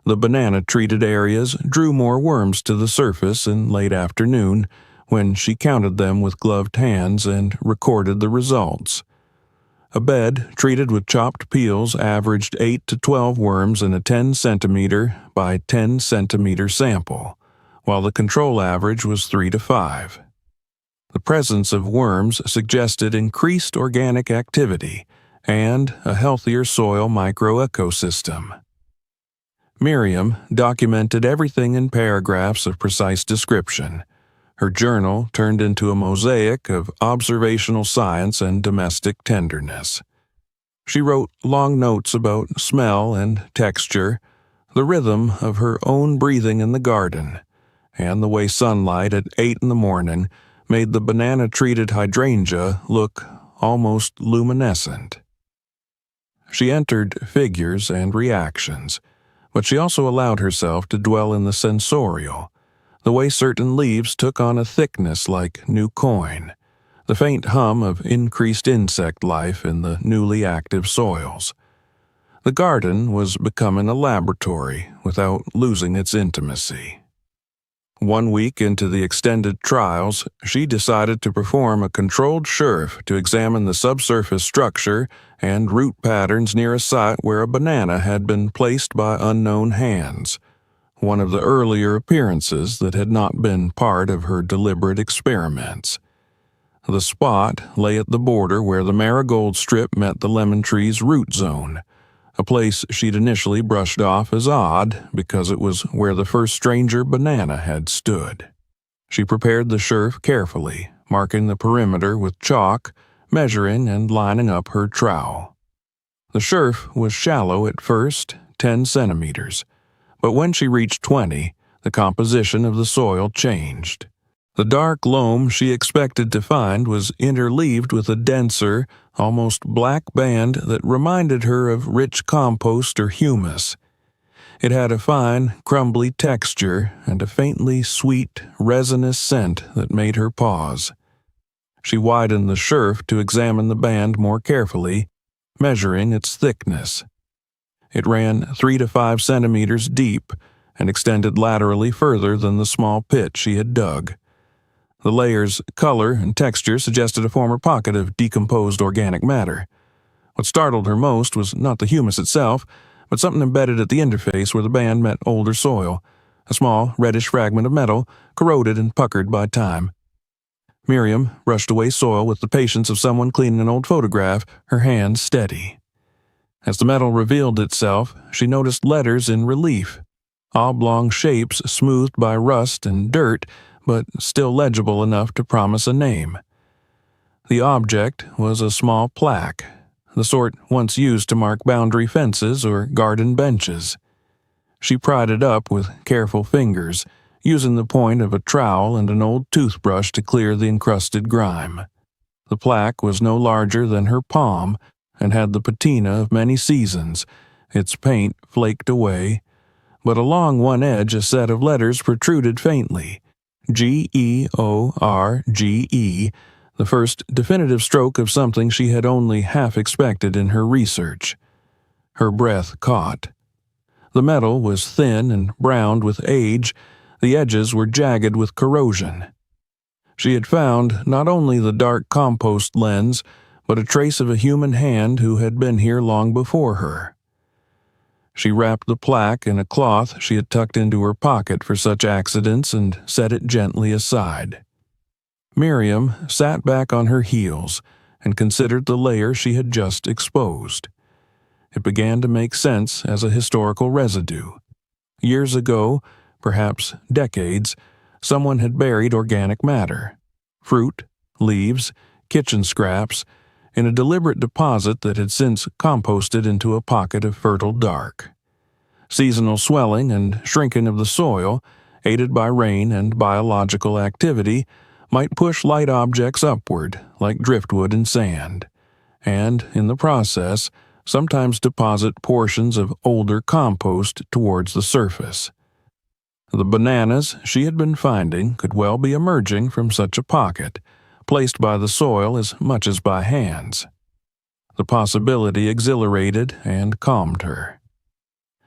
The banana-treated areas drew more worms to the surface in late afternoon when she counted them with gloved hands and recorded the results. A bed treated with chopped peels averaged 8 to 12 worms in a 10-centimeter by 10-centimeter sample, while the control average was 3 to 5. The presence of worms suggested increased organic activity and a healthier soil microecosystem. Miriam documented everything in paragraphs of precise description. Her journal turned into a mosaic of observational science and domestic tenderness. She wrote long notes about smell and texture, the rhythm of her own breathing in the garden, and the way sunlight at 8 in the morning made the banana-treated hydrangea look almost luminescent. She entered figures and reactions, but she also allowed herself to dwell in the sensorial, the way certain leaves took on a thickness like new coin, the faint hum of increased insect life in the newly active soils. The garden was becoming a laboratory without losing its intimacy. 1 week into the extended trials, she decided to perform a controlled schurf to examine the subsurface structure and root patterns near a site where a banana had been placed by unknown hands, one of the earlier appearances that had not been part of her deliberate experiments. The spot lay at the border where the marigold strip met the lemon tree's root zone, a place she'd initially brushed off as odd because it was where the first stranger banana had stood. She prepared the schurf carefully, marking the perimeter with chalk, measuring and lining up her trowel. The schurf was shallow at first, 10 centimeters, but when she reached 20, the composition of the soil changed. The dark loam she expected to find was interleaved with a denser, almost black band that reminded her of rich compost or humus. It had a fine, crumbly texture and a faintly sweet, resinous scent that made her pause. She widened the schurf to examine the band more carefully, measuring its thickness. It ran 3 to 5 centimeters deep and extended laterally further than the small pit she had dug. The layer's color and texture suggested a former pocket of decomposed organic matter. What startled her most was not the humus itself, but something embedded at the interface where the band met older soil, a small, reddish fragment of metal, corroded and puckered by time. Miriam brushed away soil with the patience of someone cleaning an old photograph, her hands steady. As the metal revealed itself, she noticed letters in relief, oblong shapes smoothed by rust and dirt, but still legible enough to promise a name. The object was a small plaque, the sort once used to mark boundary fences or garden benches. She pried it up with careful fingers, using the point of a trowel and an old toothbrush to clear the encrusted grime. The plaque was no larger than her palm and had the patina of many seasons, its paint flaked away, but along one edge a set of letters protruded faintly, George, the first definitive stroke of something she had only half expected in her research. Her breath caught. The metal was thin and browned with age, the edges were jagged with corrosion. She had found not only the dark compost lens, but a trace of a human hand who had been here long before her. She wrapped the plaque in a cloth she had tucked into her pocket for such accidents and set it gently aside. Miriam sat back on her heels and considered the layer she had just exposed. It began to make sense as a historical residue. Years ago, perhaps decades, someone had buried organic matter, fruit, leaves, kitchen scraps, in a deliberate deposit that had since composted into a pocket of fertile dark. Seasonal swelling and shrinking of the soil, aided by rain and biological activity, might push light objects upward, like driftwood and sand, and, in the process, sometimes deposit portions of older compost towards the surface. The bananas she had been finding could well be emerging from such a pocket, placed by the soil as much as by hands. The possibility exhilarated and calmed her.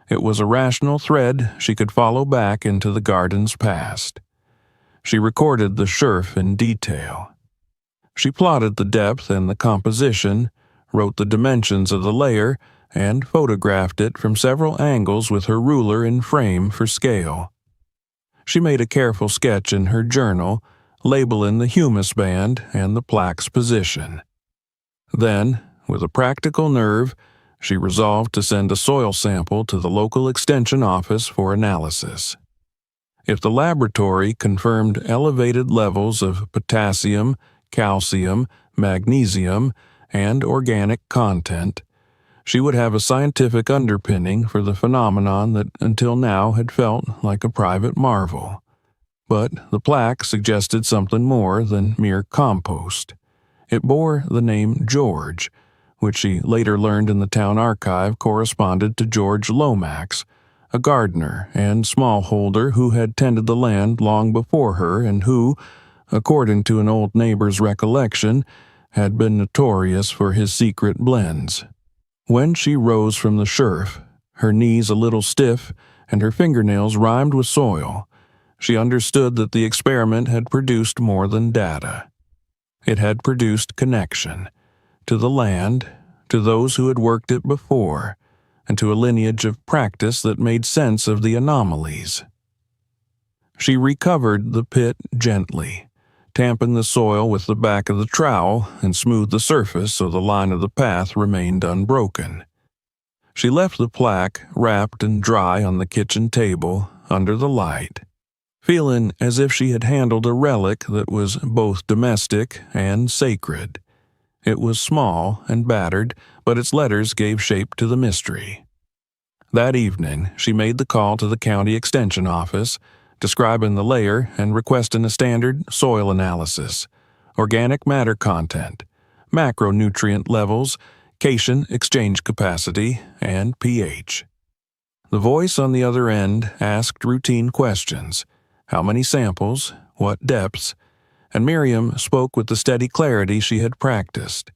It was a rational thread she could follow back into the garden's past. She recorded the shearf in detail. She plotted the depth and the composition, wrote the dimensions of the layer, and photographed it from several angles with her ruler in frame for scale. She made a careful sketch in her journal, labeling the humus band and the plaque's position. Then, with a practical nerve, she resolved to send a soil sample to the local extension office for analysis. If the laboratory confirmed elevated levels of potassium, calcium, magnesium, and organic content, she would have a scientific underpinning for the phenomenon that until now had felt like a private marvel. But the plaque suggested something more than mere compost. It bore the name George, which she later learned in the town archive corresponded to George Lomax, a gardener and smallholder who had tended the land long before her and who, according to an old neighbor's recollection, had been notorious for his secret blends. When she rose from the shearf, her knees a little stiff and her fingernails rimed with soil, she understood that the experiment had produced more than data. It had produced connection to the land, to those who had worked it before, and to a lineage of practice that made sense of the anomalies. She recovered the pit gently, tamping the soil with the back of the trowel and smoothed the surface so the line of the path remained unbroken. She left the plaque wrapped and dry on the kitchen table under the light, feeling as if she had handled a relic that was both domestic and sacred. It was small and battered, but its letters gave shape to the mystery. That evening, she made the call to the county extension office, describing the layer and requesting a standard soil analysis, organic matter content, macronutrient levels, cation exchange capacity, and pH. The voice on the other end asked routine questions: how many samples, what depths, and Miriam spoke with the steady clarity she had practiced.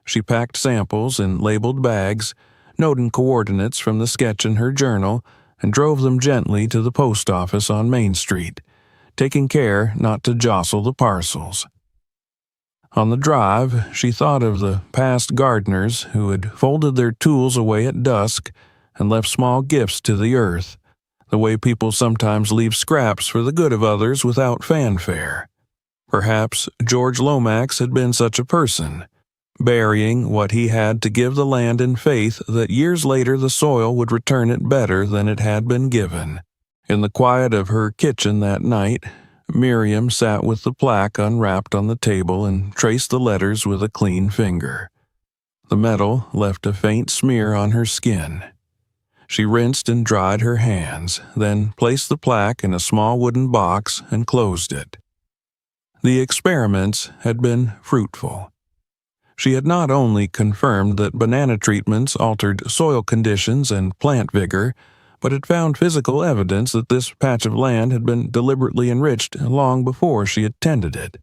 She packed samples in labeled bags, noting coordinates from the sketch in her journal, and drove them gently to the post office on Main Street, taking care not to jostle the parcels. On the drive, she thought of the past gardeners who had folded their tools away at dusk and left small gifts to the earth, the way people sometimes leave scraps for the good of others without fanfare. Perhaps George Lomax had been such a person, burying what he had to give the land in faith that years later the soil would return it better than it had been given. In the quiet of her kitchen that night, Miriam sat with the plaque unwrapped on the table and traced the letters with a clean finger. The metal left a faint smear on her skin. She rinsed and dried her hands, then placed the plaque in a small wooden box and closed it. The experiments had been fruitful. She had not only confirmed that banana treatments altered soil conditions and plant vigor, but had found physical evidence that this patch of land had been deliberately enriched long before she had tended it.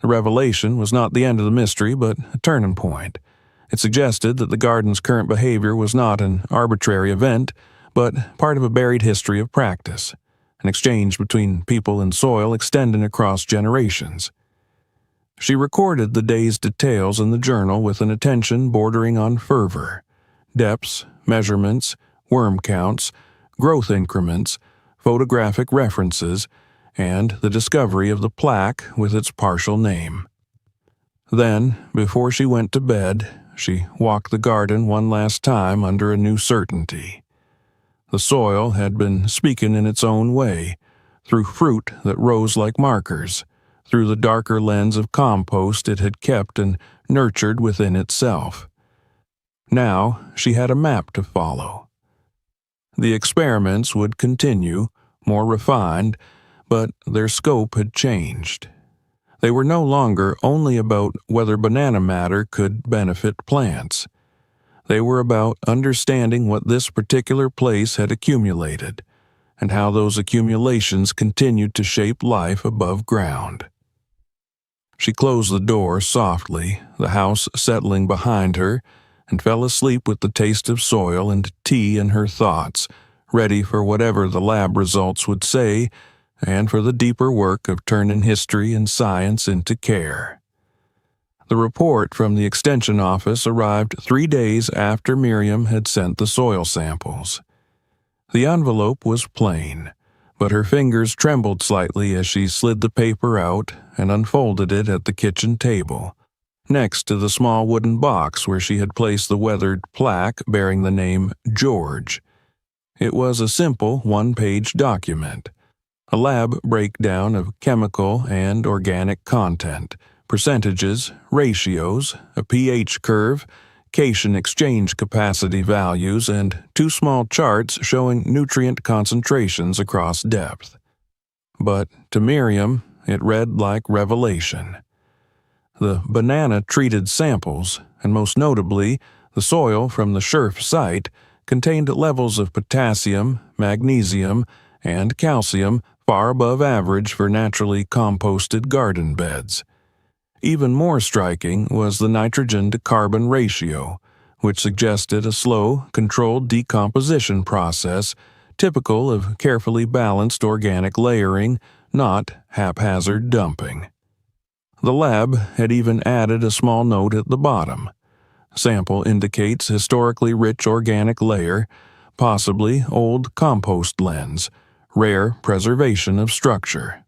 The revelation was not the end of the mystery, but a turning point. It suggested that the garden's current behavior was not an arbitrary event, but part of a buried history of practice, an exchange between people and soil extending across generations. She recorded the day's details in the journal with an attention bordering on fervor: depths, measurements, worm counts, growth increments, photographic references, and the discovery of the plaque with its partial name. Then, before she went to bed, she walked the garden one last time under a new certainty. The soil had been speaking in its own way, through fruit that rose like markers, through the darker lens of compost it had kept and nurtured within itself. Now she had a map to follow. The experiments would continue, more refined, but their scope had changed. They were no longer only about whether banana matter could benefit plants. They were about understanding what this particular place had accumulated, and how those accumulations continued to shape life above ground. She closed the door softly, the house settling behind her, and fell asleep with the taste of soil and tea in her thoughts, ready for whatever the lab results would say, and for the deeper work of turning history and science into care. The report from the Extension Office arrived 3 days after Miriam had sent the soil samples. The envelope was plain, but her fingers trembled slightly as she slid the paper out and unfolded it at the kitchen table, next to the small wooden box where she had placed the weathered plaque bearing the name George. It was a simple one-page document, a lab breakdown of chemical and organic content, percentages, ratios, a pH curve, cation exchange capacity values, and 2 small charts showing nutrient concentrations across depth. But to Miriam, it read like revelation. The banana-treated samples, and most notably the soil from the Scherf site, contained levels of potassium, magnesium, and calcium far above average for naturally composted garden beds. Even more striking was the nitrogen-to-carbon ratio, which suggested a slow, controlled decomposition process typical of carefully balanced organic layering, not haphazard dumping. The lab had even added a small note at the bottom. Sample indicates historically rich organic layer, possibly old compost lens, rare preservation of structure.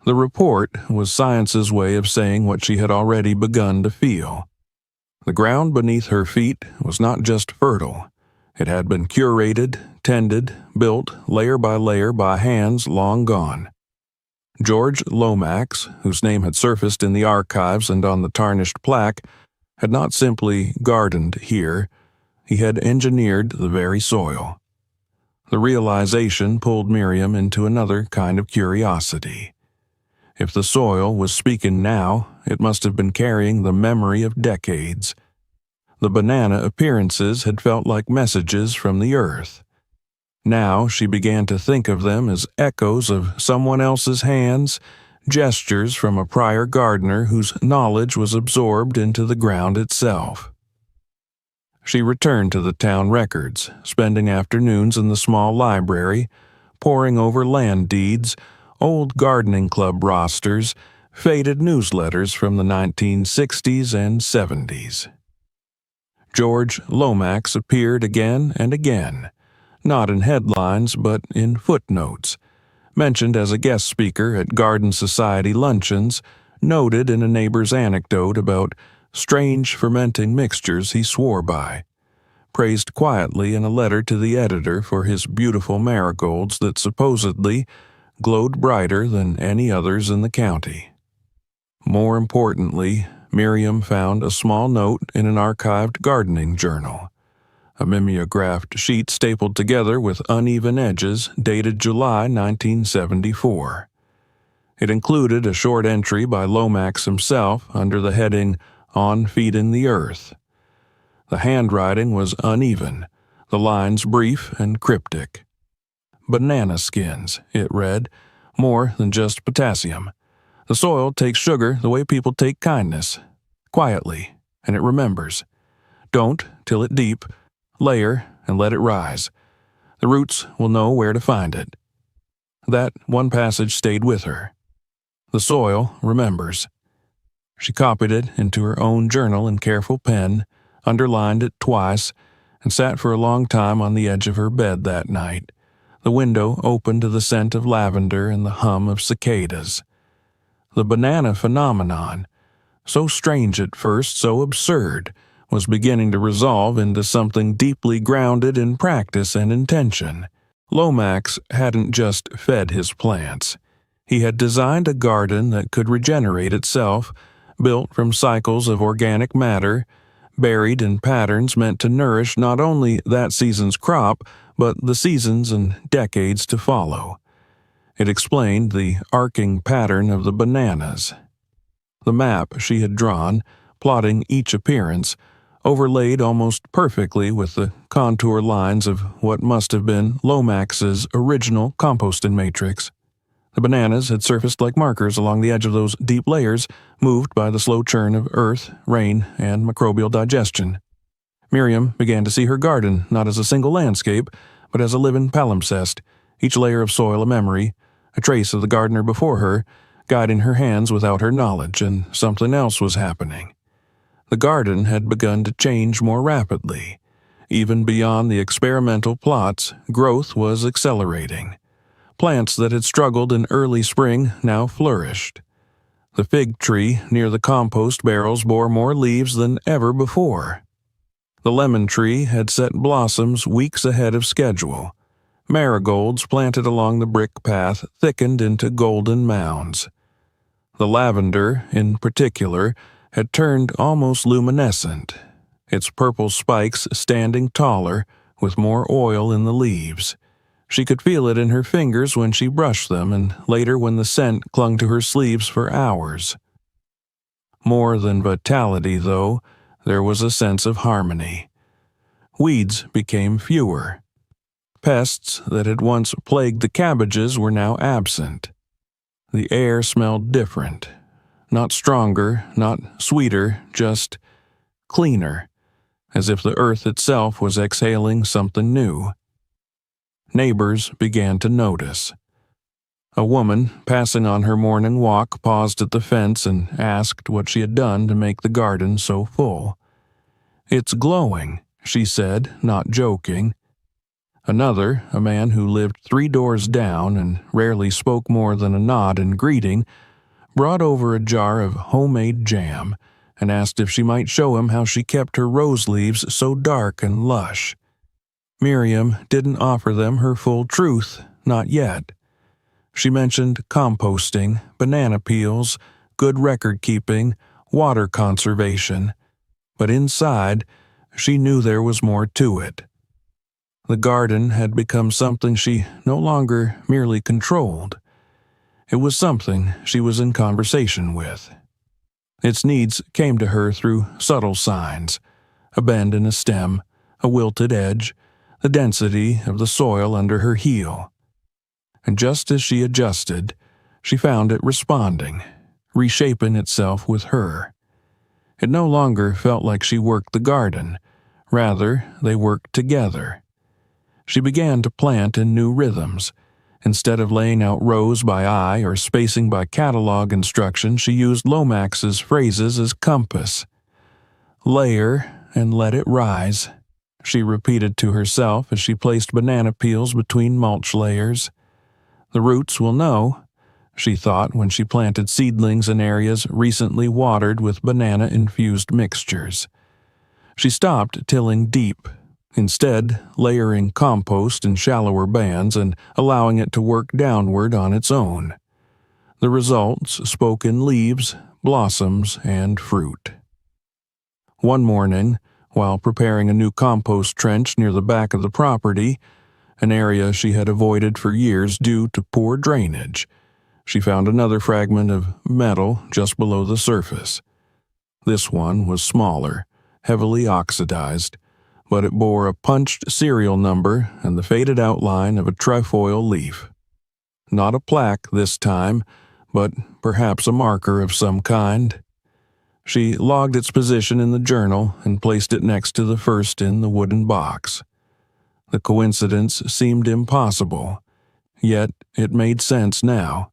The report was science's way of saying what she had already begun to feel. The ground beneath her feet was not just fertile. It had been curated, tended, built layer by hands long gone. George Lomax, whose name had surfaced in the archives and on the tarnished plaque, had not simply gardened here, he had engineered the very soil. The realization pulled Miriam into another kind of curiosity. If the soil was speaking now, it must have been carrying the memory of decades. The banana appearances had felt like messages from the earth. Now she began to think of them as echoes of someone else's hands, gestures from a prior gardener whose knowledge was absorbed into the ground itself. She returned to the town records, spending afternoons in the small library, poring over land deeds, old gardening club rosters, faded newsletters from the 1960s and 70s. George Lomax appeared again and again, not in headlines but in footnotes, mentioned as a guest speaker at Garden Society luncheons, noted in a neighbor's anecdote about strange fermenting mixtures he swore by, praised quietly in a letter to the editor for his beautiful marigolds that supposedly glowed brighter than any others in the county. More importantly, Miriam found a small note in an archived gardening journal, a mimeographed sheet stapled together with uneven edges dated July 1974. It included a short entry by Lomax himself under the heading, "On Feeding the Earth." The handwriting was uneven, the lines brief and cryptic. "Banana skins," it read, "more than just potassium. The soil takes sugar the way people take kindness, quietly, and it remembers. Don't till it deep, layer and let it rise. The roots will know where to find it." That one passage stayed with her. The soil remembers. She copied it into her own journal in careful pen, underlined it twice, and sat for a long time on the edge of her bed that night, the window open to the scent of lavender and the hum of cicadas. The banana phenomenon, so strange at first, so absurd, was beginning to resolve into something deeply grounded in practice and intention. Lomax hadn't just fed his plants. He had designed a garden that could regenerate itself, built from cycles of organic matter, buried in patterns meant to nourish not only that season's crop, but the seasons and decades to follow. It explained the arcing pattern of the bananas. The map she had drawn, plotting each appearance, overlaid almost perfectly with the contour lines of what must have been Lomax's original composting matrix. The bananas had surfaced like markers along the edge of those deep layers, moved by the slow churn of earth, rain, and microbial digestion. Miriam began to see her garden not as a single landscape, but as a living palimpsest, each layer of soil a memory, a trace of the gardener before her, guiding her hands without her knowledge, and something else was happening. The garden had begun to change more rapidly. Even beyond the experimental plots, growth was accelerating. Plants that had struggled in early spring now flourished. The fig tree near the compost barrels bore more leaves than ever before. The lemon tree had set blossoms weeks ahead of schedule. Marigolds planted along the brick path thickened into golden mounds. The lavender, in particular, had turned almost luminescent, its purple spikes standing taller, with more oil in the leaves. She could feel it in her fingers when she brushed them, and later when the scent clung to her sleeves for hours. More than vitality, though, there was a sense of harmony. Weeds became fewer. Pests that had once plagued the cabbages were now absent. The air smelled different. Not stronger, not sweeter, just cleaner, as if the earth itself was exhaling something new. Neighbors began to notice. A woman, passing on her morning walk, paused at the fence and asked what she had done to make the garden so full. "It's glowing," she said, not joking. Another, a man who lived 3 doors down and rarely spoke more than a nod in greeting, brought over a jar of homemade jam and asked if she might show him how she kept her rose leaves so dark and lush. Miriam didn't offer them her full truth, not yet. She mentioned composting, banana peels, good record-keeping, water conservation, but inside, she knew there was more to it. The garden had become something she no longer merely controlled. It was something she was in conversation with. Its needs came to her through subtle signs: a bend in a stem, a wilted edge, the density of the soil under her heel. And just as she adjusted, she found it responding, reshaping itself with her. It no longer felt like she worked the garden. Rather, they worked together. She began to plant in new rhythms. Instead of laying out rows by eye or spacing by catalog instructions, she used Lomax's phrases as compass. "Layer and let it rise," she repeated to herself as she placed banana peels between mulch layers. "The roots will know," she thought when she planted seedlings in areas recently watered with banana-infused mixtures. She stopped tilling deep, instead layering compost in shallower bands and allowing it to work downward on its own. The results spoke in leaves, blossoms, and fruit. One morning, while preparing a new compost trench near the back of the property, an area she had avoided for years due to poor drainage, she found another fragment of metal just below the surface. This one was smaller, heavily oxidized, but it bore a punched serial number and the faded outline of a trefoil leaf. Not a plaque this time, but perhaps a marker of some kind. She logged its position in the journal and placed it next to the first in the wooden box. The coincidence seemed impossible, yet it made sense now.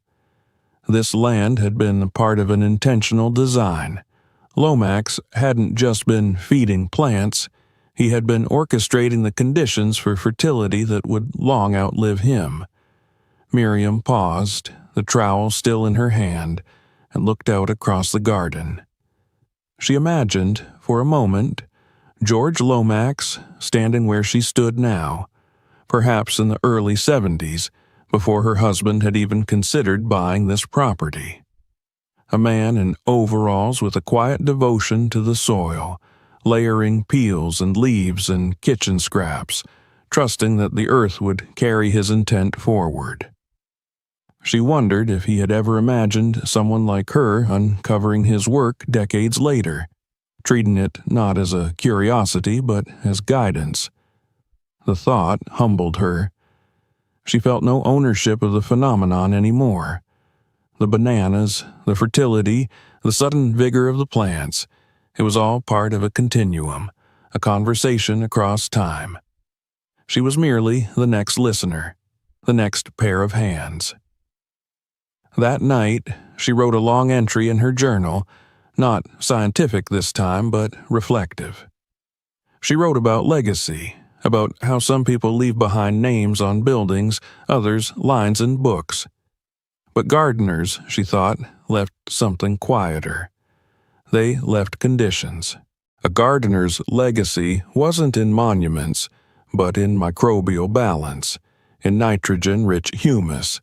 This land had been a part of an intentional design. Lomax hadn't just been feeding plants, he had been orchestrating the conditions for fertility that would long outlive him. Miriam paused, the trowel still in her hand, and looked out across the garden. She imagined, for a moment, George Lomax standing where she stood now, perhaps in the early 70s, before her husband had even considered buying this property. A man in overalls with a quiet devotion to the soil, layering peels and leaves and kitchen scraps, trusting that the earth would carry his intent forward. She wondered if he had ever imagined someone like her uncovering his work decades later, treating it not as a curiosity but as guidance. The thought humbled her. She felt no ownership of the phenomenon anymore. The bananas, the fertility, the sudden vigor of the plants, it was all part of a continuum, a conversation across time. She was merely the next listener, the next pair of hands. That night, she wrote a long entry in her journal, not scientific this time, but reflective. She wrote about legacy, about how some people leave behind names on buildings, others lines in books. But gardeners, she thought, left something quieter. They left conditions. A gardener's legacy wasn't in monuments, but in microbial balance, in nitrogen-rich humus,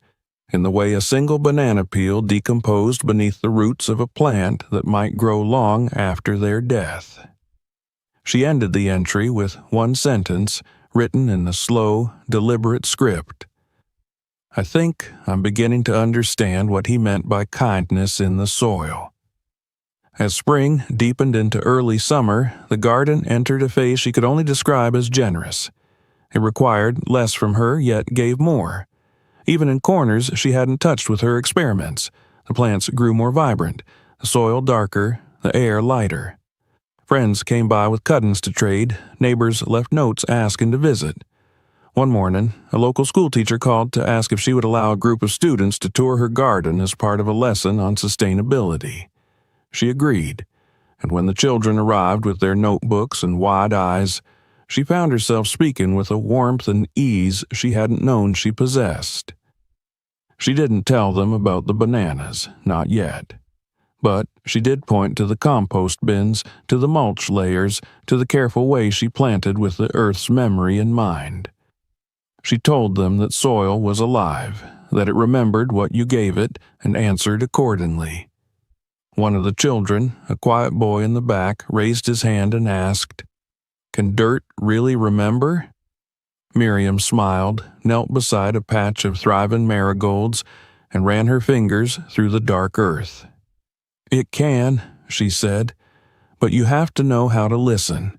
in the way a single banana peel decomposed beneath the roots of a plant that might grow long after their death. She ended the entry with one sentence written in a slow, deliberate script. "I think I'm beginning to understand what he meant by kindness in the soil." As spring deepened into early summer, the garden entered a phase she could only describe as generous. It required less from her, yet gave more. Even in corners she hadn't touched with her experiments, the plants grew more vibrant, the soil darker, the air lighter. Friends came by with cuttings to trade, neighbors left notes asking to visit. One morning, a local schoolteacher called to ask if she would allow a group of students to tour her garden as part of a lesson on sustainability. She agreed, and when the children arrived with their notebooks and wide eyes, she found herself speaking with a warmth and ease she hadn't known she possessed. She didn't tell them about the bananas, not yet. But she did point to the compost bins, to the mulch layers, to the careful way she planted with the earth's memory in mind. She told them that soil was alive, that it remembered what you gave it and answered accordingly. One of the children, a quiet boy in the back, raised his hand and asked, "Can dirt really remember?" Miriam smiled, knelt beside a patch of thriving marigolds, and ran her fingers through the dark earth. "It can," she said, "but you have to know how to listen."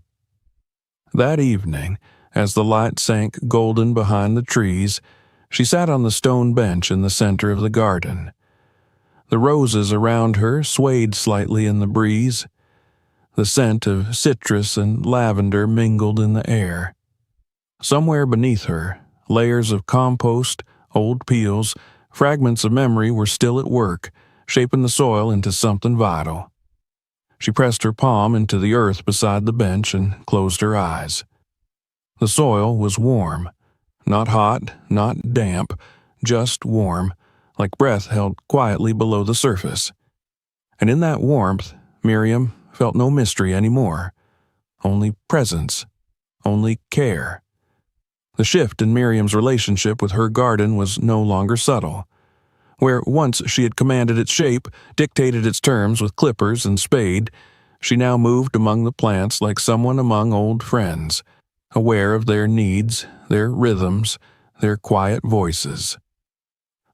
That evening, as the light sank golden behind the trees, she sat on the stone bench in the center of the garden. The roses around her swayed slightly in the breeze. The scent of citrus and lavender mingled in the air. Somewhere beneath her, layers of compost, old peels, fragments of memory were still at work, shaping the soil into something vital. She pressed her palm into the earth beside the bench and closed her eyes. The soil was warm. Not hot, not damp, just warm, like breath held quietly below the surface. And in that warmth, Miriam felt no mystery anymore. Only presence. Only care. The shift in Miriam's relationship with her garden was no longer subtle. Where once she had commanded its shape, dictated its terms with clippers and spade, she now moved among the plants like someone among old friends, aware of their needs, their rhythms, their quiet voices.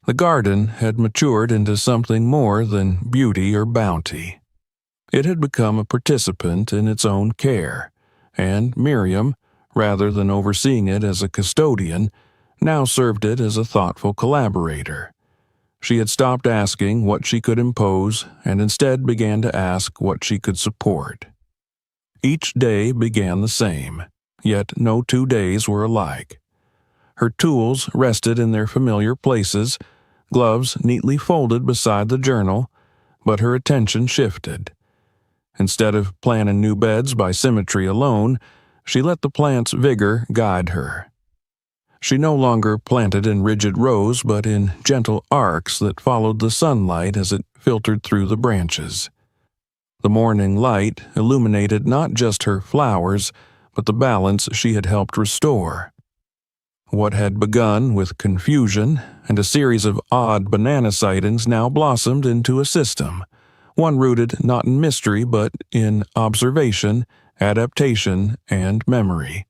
The garden had matured into something more than beauty or bounty. It had become a participant in its own care, and Miriam, rather than overseeing it as a custodian, now served it as a thoughtful collaborator. She had stopped asking what she could impose and instead began to ask what she could support. Each day began the same, yet no 2 days were alike. Her tools rested in their familiar places, gloves neatly folded beside the journal, but her attention shifted. Instead of planning new beds by symmetry alone, she let the plant's vigor guide her. She no longer planted in rigid rows but in gentle arcs that followed the sunlight as it filtered through the branches. The morning light illuminated not just her flowers, but the balance she had helped restore. What had begun with confusion and a series of odd banana sightings now blossomed into a system, one rooted not in mystery but in observation, adaptation, and memory.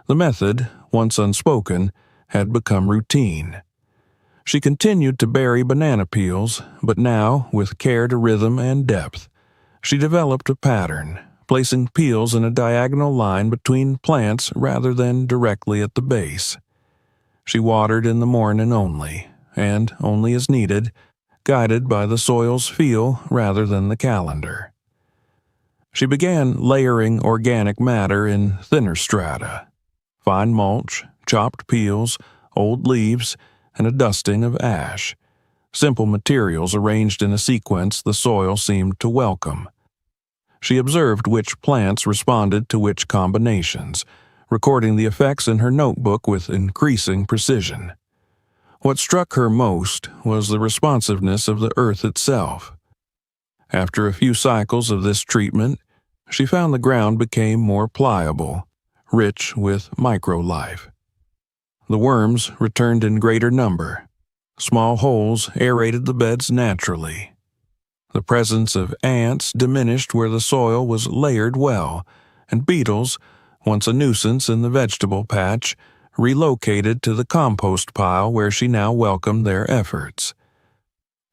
The method, once unspoken, had become routine. She continued to bury banana peels, but now, with care to rhythm and depth, she developed a pattern, placing peels in a diagonal line between plants rather than directly at the base. She watered in the morning only, and only as needed, guided by the soil's feel rather than the calendar. She began layering organic matter in thinner strata. Fine mulch, chopped peels, old leaves, and a dusting of ash. Simple materials arranged in a sequence the soil seemed to welcome. She observed which plants responded to which combinations, recording the effects in her notebook with increasing precision. What struck her most was the responsiveness of the earth itself. After a few cycles of this treatment, she found the ground became more pliable, rich with microlife. The worms returned in greater number. Small holes aerated the beds naturally. The presence of ants diminished where the soil was layered well, and beetles, once a nuisance in the vegetable patch, relocated to the compost pile where she now welcomed their efforts.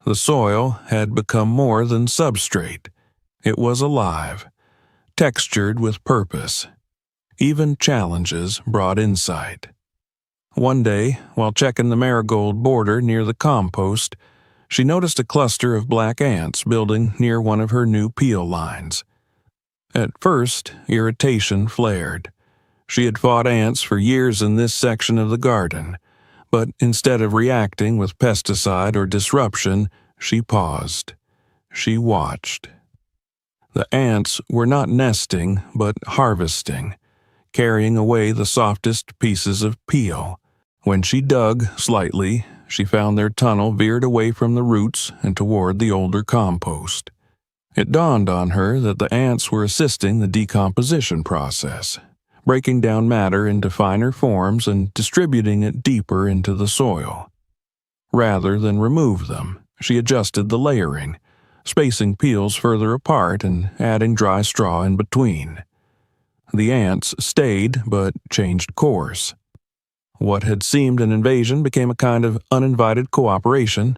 The soil had become more than substrate. It was alive, textured with purpose. Even challenges brought insight. One day, while checking the marigold border near the compost, she noticed a cluster of black ants building near one of her new peel lines. At first, irritation flared. She had fought ants for years in this section of the garden, but instead of reacting with pesticide or disruption, she paused. She watched. The ants were not nesting, but harvesting, carrying away the softest pieces of peel. When she dug slightly, she found their tunnel veered away from the roots and toward the older compost. It dawned on her that the ants were assisting the decomposition process, breaking down matter into finer forms and distributing it deeper into the soil. Rather than remove them, she adjusted the layering, spacing peels further apart and adding dry straw in between. The ants stayed, but changed course. What had seemed an invasion became a kind of uninvited cooperation.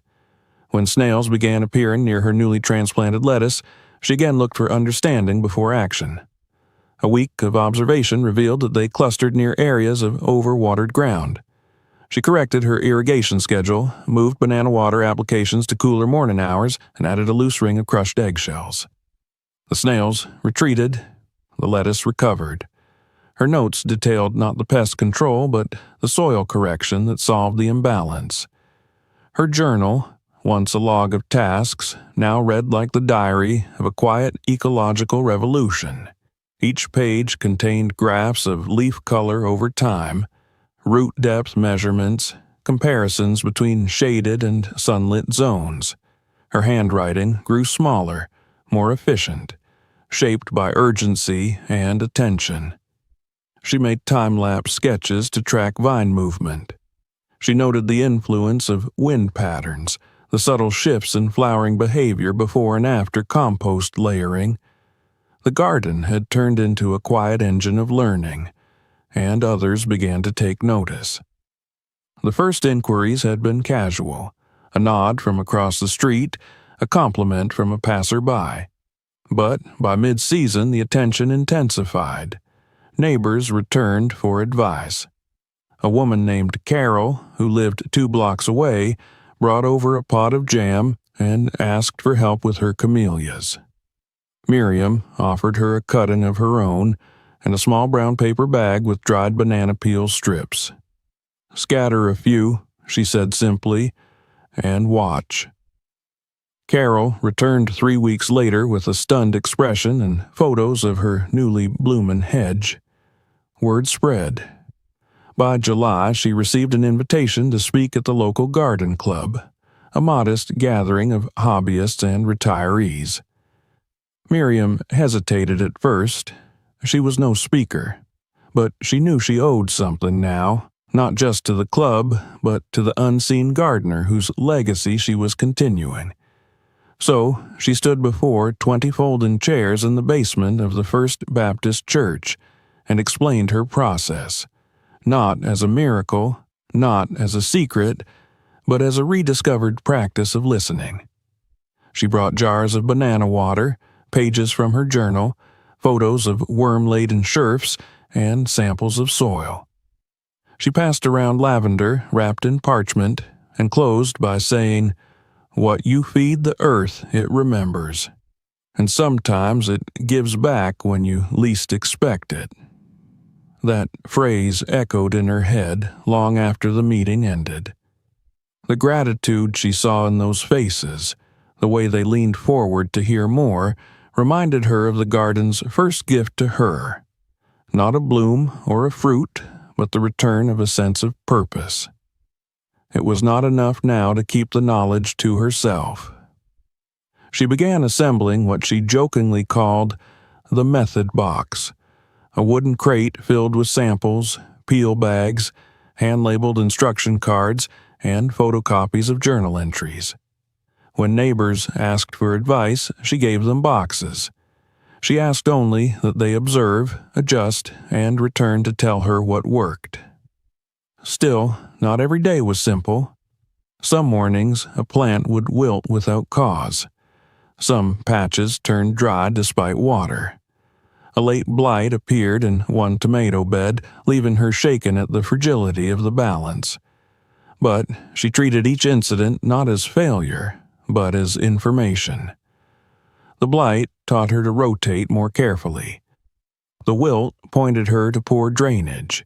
When snails began appearing near her newly transplanted lettuce, she again looked for understanding before action. A week of observation revealed that they clustered near areas of overwatered ground. She corrected her irrigation schedule, moved banana water applications to cooler morning hours, and added a loose ring of crushed eggshells. The snails retreated, the lettuce recovered. Her notes detailed not the pest control, but the soil correction that solved the imbalance. Her journal, once a log of tasks, now read like the diary of a quiet ecological revolution. Each page contained graphs of leaf color over time, root depth measurements, comparisons between shaded and sunlit zones. Her handwriting grew smaller, more efficient, shaped by urgency and attention. She made time-lapse sketches to track vine movement. She noted the influence of wind patterns, the subtle shifts in flowering behavior before and after compost layering. The garden had turned into a quiet engine of learning, and others began to take notice. The first inquiries had been casual, a nod from across the street, a compliment from a passerby. But by mid-season the attention intensified. Neighbors returned for advice. A woman named Carol, who lived 2 blocks away, brought over a pot of jam and asked for help with her camellias. Miriam offered her a cutting of her own and a small brown paper bag with dried banana peel strips. "Scatter a few," she said simply, "and watch." Carol returned 3 weeks later with a stunned expression and photos of her newly bloomin' hedge. Word spread. By July, she received an invitation to speak at the local garden club, a modest gathering of hobbyists and retirees. Miriam hesitated at first. She was no speaker, but she knew she owed something now, not just to the club, but to the unseen gardener whose legacy she was continuing. So she stood before 20 folding chairs in the basement of the First Baptist Church and explained her process, not as a miracle, not as a secret, but as a rediscovered practice of listening. She brought jars of banana water, pages from her journal, photos of worm-laden scherfs, and samples of soil. She passed around lavender wrapped in parchment and closed by saying, "What you feed the earth, it remembers. And sometimes it gives back when you least expect it." That phrase echoed in her head long after the meeting ended. The gratitude she saw in those faces, the way they leaned forward to hear more, reminded her of the garden's first gift to her. Not a bloom or a fruit, but the return of a sense of purpose. It was not enough now to keep the knowledge to herself. She began assembling what she jokingly called the method box, a wooden crate filled with samples, peel bags, hand-labeled instruction cards, and photocopies of journal entries. When neighbors asked for advice, she gave them boxes. She asked only that they observe, adjust, and return to tell her what worked. Still, not every day was simple. Some mornings, a plant would wilt without cause. Some patches turned dry despite water. A late blight appeared in one tomato bed, leaving her shaken at the fragility of the balance. But she treated each incident not as failure, but as information. The blight taught her to rotate more carefully. The wilt pointed her to poor drainage.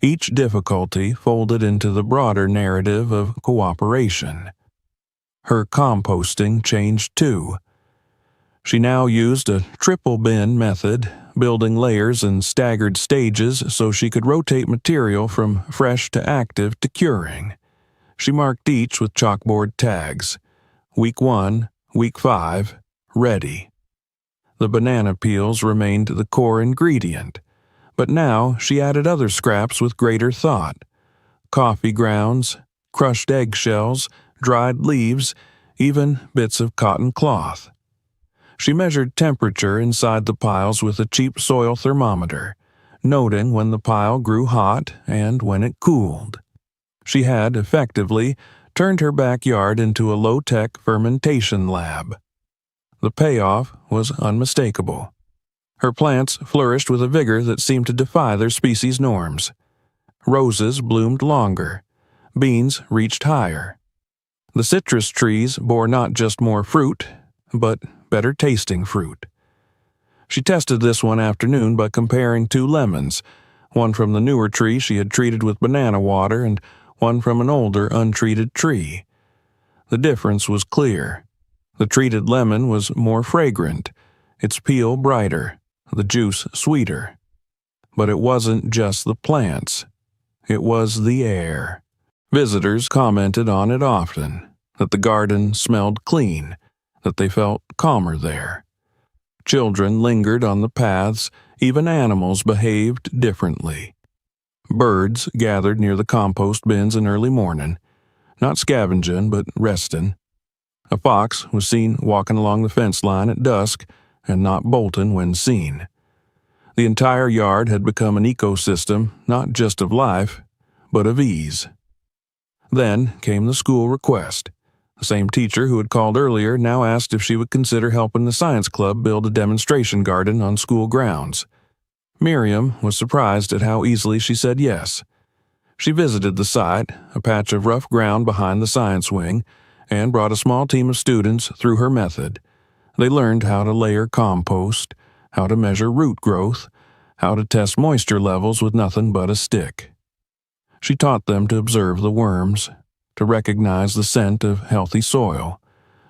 Each difficulty folded into the broader narrative of cooperation. Her composting changed too. She now used a triple bin method, building layers in staggered stages so she could rotate material from fresh to active to curing. She marked each with chalkboard tags. Week 1, Week 5, ready. The banana peels remained the core ingredient, but now she added other scraps with greater thought. Coffee grounds, crushed eggshells, dried leaves, even bits of cotton cloth. She measured temperature inside the piles with a cheap soil thermometer, noting when the pile grew hot and when it cooled. She had, effectively, turned her backyard into a low-tech fermentation lab. The payoff was unmistakable. Her plants flourished with a vigor that seemed to defy their species norms. Roses bloomed longer. Beans reached higher. The citrus trees bore not just more fruit, but better-tasting fruit. She tested this one afternoon by comparing two lemons, one from the newer tree she had treated with banana water and one from an older, untreated tree. The difference was clear. The treated lemon was more fragrant, its peel brighter, the juice sweeter. But it wasn't just the plants. It was the air. Visitors commented on it often, that the garden smelled clean, that they felt calmer there. Children lingered on the paths, even animals behaved differently. Birds gathered near the compost bins in early morning, not scavenging but resting. A fox was seen walking along the fence line at dusk and not bolting when seen. The entire yard had become an ecosystem not just of life, but of ease. Then came the school request. The same teacher who had called earlier now asked if she would consider helping the science club build a demonstration garden on school grounds. Miriam was surprised at how easily she said yes. She visited the site, a patch of rough ground behind the science wing, and brought a small team of students through her method. They learned how to layer compost, how to measure root growth, how to test moisture levels with nothing but a stick. She taught them to observe the worms, to recognize the scent of healthy soil,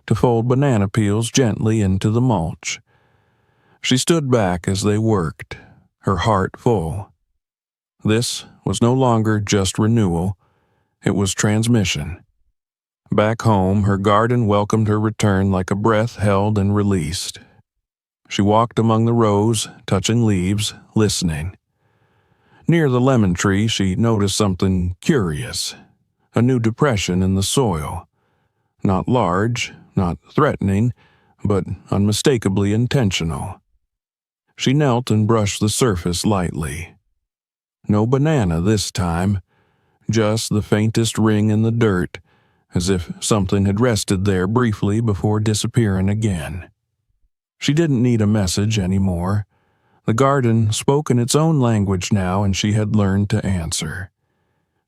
to fold banana peels gently into the mulch. She stood back as they worked, her heart full. This was no longer just renewal, it was transmission. Back home, her garden welcomed her return like a breath held and released. She walked among the rows, touching leaves, listening. Near the lemon tree, she noticed something curious, a new depression in the soil. Not large, not threatening, but unmistakably intentional. She knelt and brushed the surface lightly. No banana this time, just the faintest ring in the dirt, as if something had rested there briefly before disappearing again. She didn't need a message anymore. The garden spoke in its own language now, and she had learned to answer.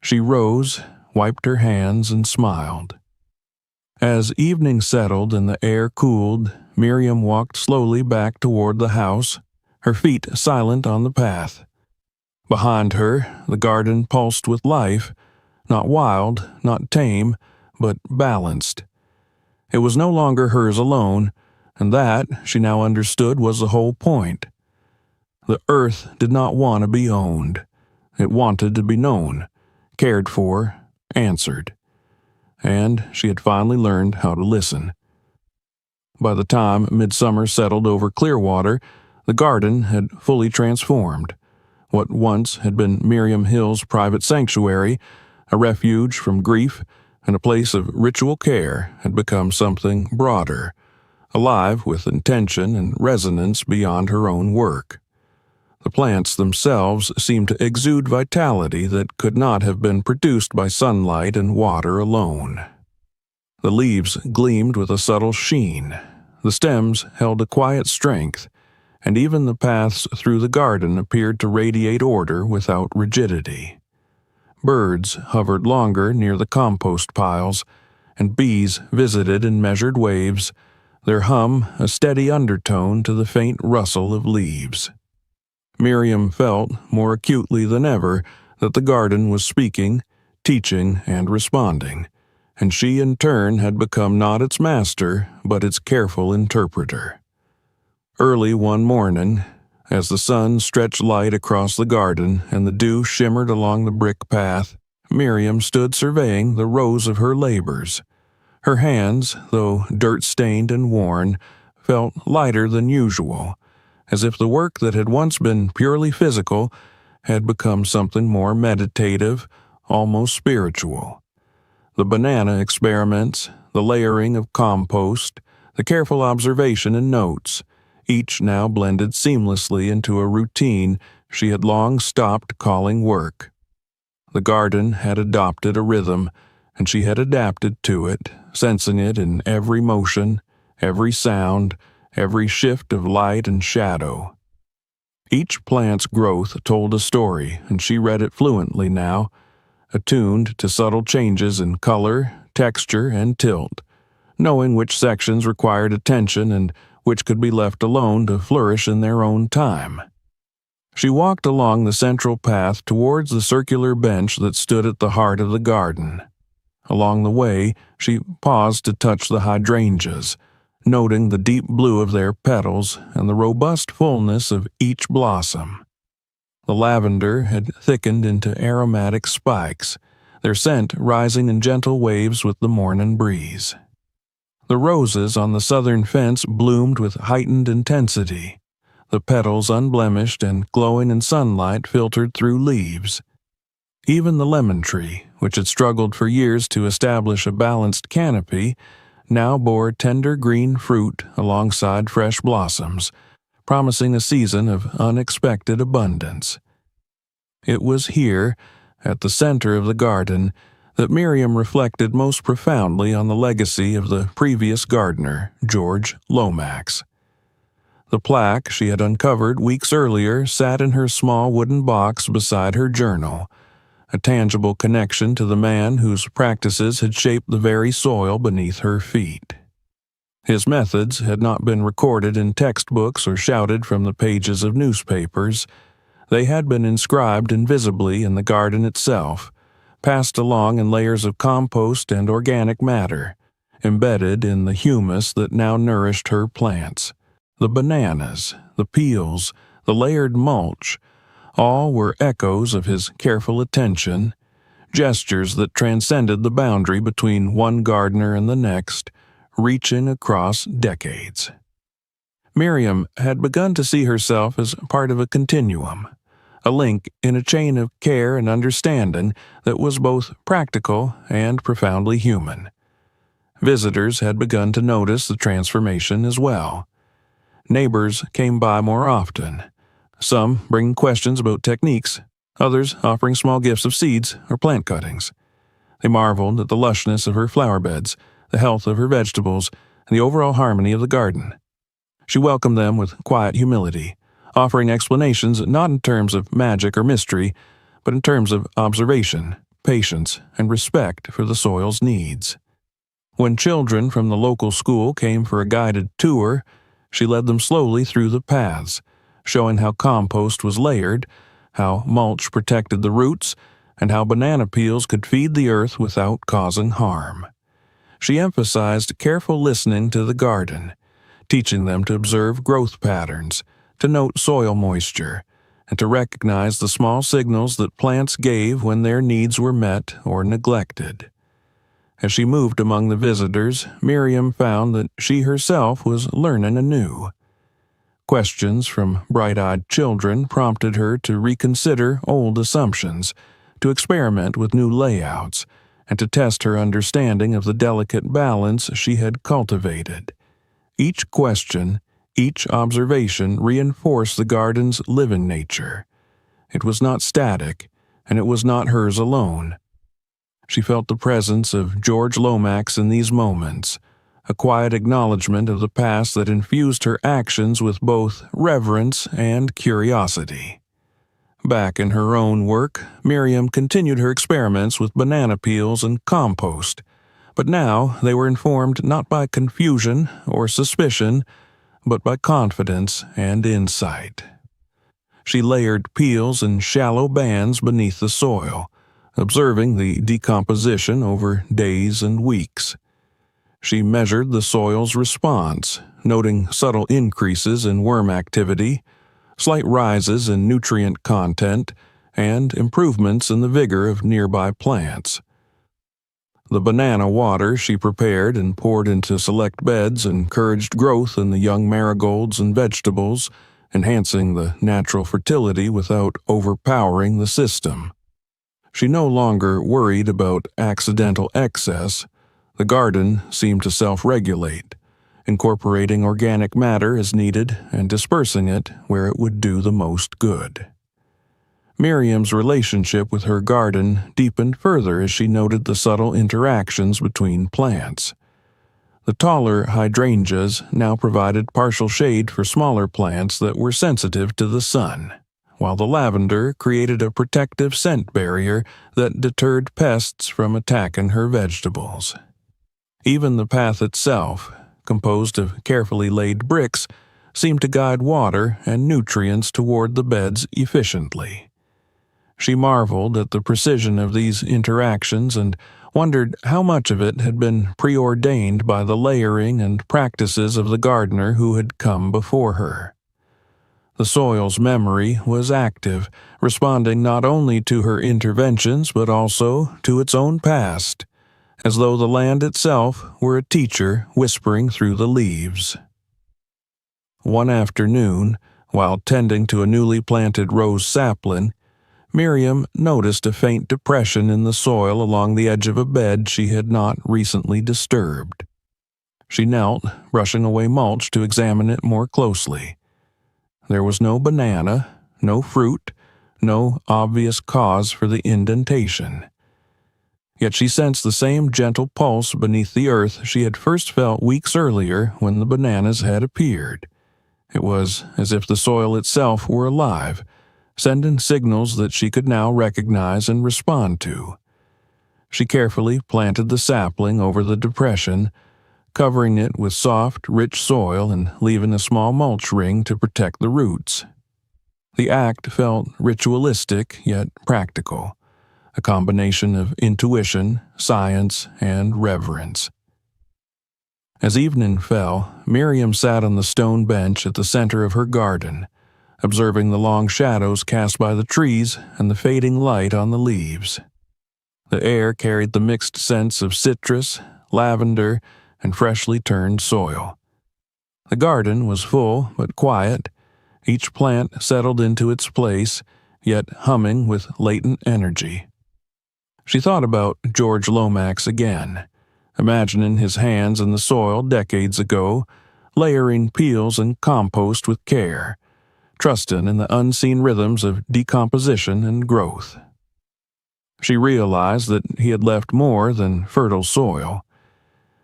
She rose, wiped her hands, and smiled. As evening settled and the air cooled, Miriam walked slowly back toward the house, her feet silent on the path. Behind her, the garden pulsed with life, not wild, not tame, but balanced. It was no longer hers alone, and that, she now understood, was the whole point. The earth did not want to be owned. It wanted to be known, cared for, answered. And she had finally learned how to listen. By the time midsummer settled over Clearwater, the garden had fully transformed. What once had been Miriam Hill's private sanctuary, a refuge from grief and a place of ritual care, had become something broader, alive with intention and resonance beyond her own work. The plants themselves seemed to exude vitality that could not have been produced by sunlight and water alone. The leaves gleamed with a subtle sheen, the stems held a quiet strength, and even the paths through the garden appeared to radiate order without rigidity. Birds hovered longer near the compost piles, and bees visited in measured waves, their hum a steady undertone to the faint rustle of leaves. Miriam felt, more acutely than ever, that the garden was speaking, teaching, and responding, and she in turn had become not its master, but its careful interpreter. Early one morning, as the sun stretched light across the garden and the dew shimmered along the brick path, Miriam stood surveying the rows of her labors. Her hands, though dirt-stained and worn, felt lighter than usual, as if the work that had once been purely physical had become something more meditative, almost spiritual. The banana experiments, the layering of compost, the careful observation and notes, each now blended seamlessly into a routine she had long stopped calling work. The garden had adopted a rhythm, and she had adapted to it, sensing it in every motion, every sound, every shift of light and shadow. Each plant's growth told a story, and she read it fluently now, attuned to subtle changes in color, texture, and tilt, knowing which sections required attention and which could be left alone to flourish in their own time. She walked along the central path towards the circular bench that stood at the heart of the garden. Along the way, she paused to touch the hydrangeas, noting the deep blue of their petals and the robust fullness of each blossom. The lavender had thickened into aromatic spikes, their scent rising in gentle waves with the morning breeze. The roses on the southern fence bloomed with heightened intensity, the petals unblemished and glowing in sunlight filtered through leaves. Even the lemon tree, which had struggled for years to establish a balanced canopy, now bore tender green fruit alongside fresh blossoms, promising a season of unexpected abundance. It was here, at the center of the garden, that Miriam reflected most profoundly on the legacy of the previous gardener, George Lomax. The plaque she had uncovered weeks earlier sat in her small wooden box beside her journal, a tangible connection to the man whose practices had shaped the very soil beneath her feet. His methods had not been recorded in textbooks or shouted from the pages of newspapers. They had been inscribed invisibly in the garden itself, passed along in layers of compost and organic matter, embedded in the humus that now nourished her plants. The bananas, the peels, the layered mulch, all were echoes of his careful attention, gestures that transcended the boundary between one gardener and the next, reaching across decades. Miriam had begun to see herself as part of a continuum, a link in a chain of care and understanding that was both practical and profoundly human. Visitors had begun to notice the transformation as well. Neighbors came by more often, some bringing questions about techniques, others offering small gifts of seeds or plant cuttings. They marveled at the lushness of her flower beds, the health of her vegetables, and the overall harmony of the garden. She welcomed them with quiet humility, offering explanations not in terms of magic or mystery, but in terms of observation, patience, and respect for the soil's needs. When children from the local school came for a guided tour, she led them slowly through the paths, showing how compost was layered, how mulch protected the roots, and how banana peels could feed the earth without causing harm. She emphasized careful listening to the garden, teaching them to observe growth patterns, to note soil moisture, and to recognize the small signals that plants gave when their needs were met or neglected. As she moved among the visitors, Miriam found that she herself was learning anew. Questions from bright-eyed children prompted her to reconsider old assumptions, to experiment with new layouts, and to test her understanding of the delicate balance she had cultivated. Each question, each observation reinforced the garden's living nature. It was not static, and it was not hers alone. She felt the presence of George Lomax in these moments, a quiet acknowledgement of the past that infused her actions with both reverence and curiosity. Back in her own work, Miriam continued her experiments with banana peels and compost, but now they were informed not by confusion or suspicion, but by confidence and insight. She layered peels in shallow bands beneath the soil, observing the decomposition over days and weeks. She measured the soil's response, noting subtle increases in worm activity, slight rises in nutrient content, and improvements in the vigor of nearby plants. The banana water she prepared and poured into select beds encouraged growth in the young marigolds and vegetables, enhancing the natural fertility without overpowering the system. She no longer worried about accidental excess. The garden seemed to self-regulate, incorporating organic matter as needed and dispersing it where it would do the most good. Miriam's relationship with her garden deepened further as she noted the subtle interactions between plants. The taller hydrangeas now provided partial shade for smaller plants that were sensitive to the sun, while the lavender created a protective scent barrier that deterred pests from attacking her vegetables. Even the path itself, composed of carefully laid bricks, seemed to guide water and nutrients toward the beds efficiently. She marveled at the precision of these interactions and wondered how much of it had been preordained by the layering and practices of the gardener who had come before her. The soil's memory was active, responding not only to her interventions but also to its own past, as though the land itself were a teacher whispering through the leaves. One afternoon, while tending to a newly planted rose sapling, Miriam noticed a faint depression in the soil along the edge of a bed she had not recently disturbed. She knelt, brushing away mulch to examine it more closely. There was no banana, no fruit, no obvious cause for the indentation. Yet she sensed the same gentle pulse beneath the earth she had first felt weeks earlier when the bananas had appeared. It was as if the soil itself were alive, sending signals that she could now recognize and respond to. She carefully planted the sapling over the depression, covering it with soft, rich soil and leaving a small mulch ring to protect the roots. The act felt ritualistic yet practical, a combination of intuition, science, and reverence. As evening fell, Miriam sat on the stone bench at the center of her garden, observing the long shadows cast by the trees and the fading light on the leaves. The air carried the mixed scents of citrus, lavender, and freshly turned soil. The garden was full but quiet, each plant settled into its place, yet humming with latent energy. She thought about George Lomax again, imagining his hands in the soil decades ago, layering peels and compost with care, trusting in the unseen rhythms of decomposition and growth. She realized that he had left more than fertile soil.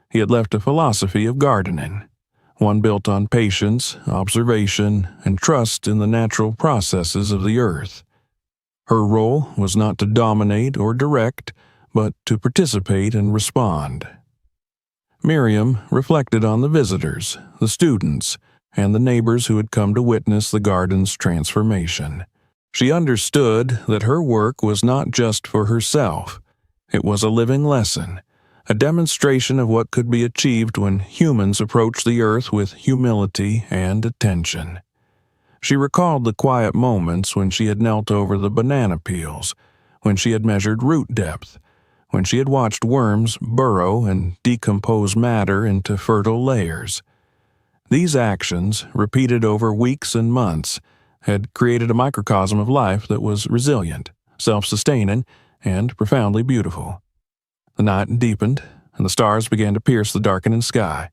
He had left a philosophy of gardening, one built on patience, observation, and trust in the natural processes of the earth. Her role was not to dominate or direct, but to participate and respond. Miriam reflected on the visitors, the students, and the neighbors who had come to witness the garden's transformation. She understood that her work was not just for herself. It was a living lesson, a demonstration of what could be achieved when humans approach the earth with humility and attention. She recalled the quiet moments when she had knelt over the banana peels, when she had measured root depth, when she had watched worms burrow and decompose matter into fertile layers. These actions, repeated over weeks and months, had created a microcosm of life that was resilient, self-sustaining, and profoundly beautiful. The night deepened, and the stars began to pierce the darkening sky.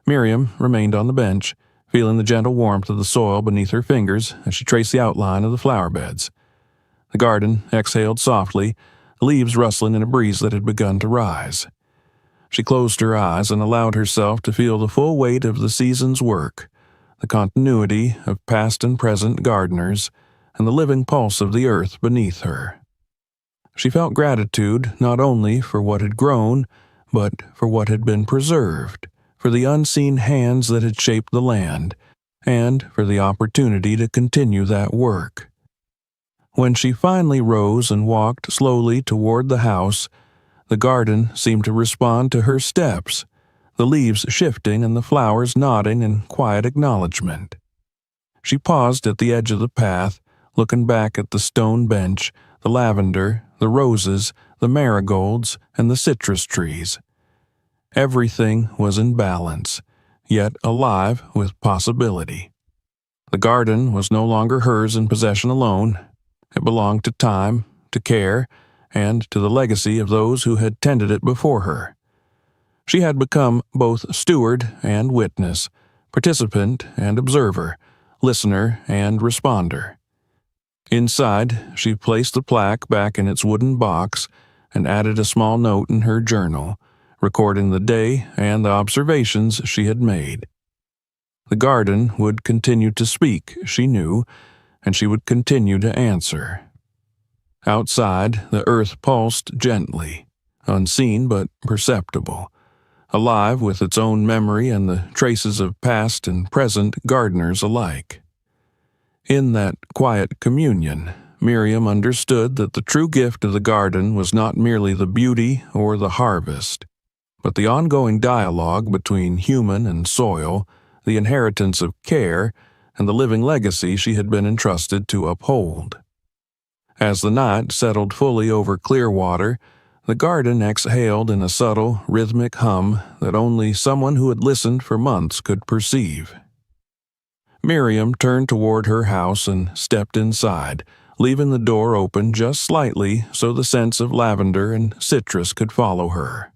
Miriam remained on the bench, feeling the gentle warmth of the soil beneath her fingers as she traced the outline of the flower beds. The garden exhaled softly, leaves rustling in a breeze that had begun to rise. She closed her eyes and allowed herself to feel the full weight of the season's work, the continuity of past and present gardeners, and the living pulse of the earth beneath her. She felt gratitude not only for what had grown, but for what had been preserved, for the unseen hands that had shaped the land, and for the opportunity to continue that work. When she finally rose and walked slowly toward the house, the garden seemed to respond to her steps, the leaves shifting and the flowers nodding in quiet acknowledgement. She paused at the edge of the path, looking back at the stone bench, the lavender, the roses, the marigolds, and the citrus trees. Everything was in balance, yet alive with possibility. The garden was no longer hers in possession alone. It belonged to time, to care, and to the legacy of those who had tended it before her. She had become both steward and witness, participant and observer, listener and responder. Inside, she placed the plaque back in its wooden box and added a small note in her journal, recording the day and the observations she had made. The garden would continue to speak, she knew, and she would continue to answer. Outside, the earth pulsed gently, unseen but perceptible, alive with its own memory and the traces of past and present gardeners alike. In that quiet communion, Miriam understood that the true gift of the garden was not merely the beauty or the harvest, but the ongoing dialogue between human and soil, the inheritance of care, and the living legacy she had been entrusted to uphold. As the night settled fully over Clearwater, the garden exhaled in a subtle, rhythmic hum that only someone who had listened for months could perceive. Miriam turned toward her house and stepped inside, leaving the door open just slightly so the scents of lavender and citrus could follow her.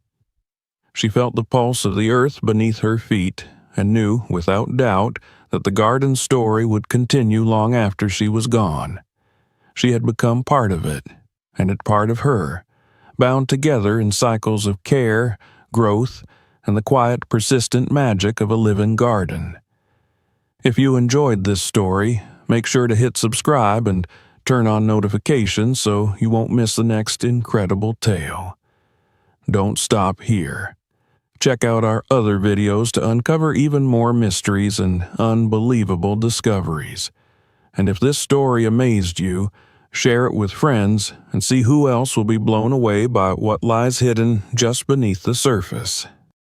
She felt the pulse of the earth beneath her feet and knew, without doubt, that the garden's story would continue long after she was gone. She had become part of it, and it part of her, bound together in cycles of care, growth, and the quiet, persistent magic of a living garden. If you enjoyed this story, make sure to hit subscribe and turn on notifications so you won't miss the next incredible tale. Don't stop here. Check out our other videos to uncover even more mysteries and unbelievable discoveries. And if this story amazed you, share it with friends and see who else will be blown away by what lies hidden just beneath the surface.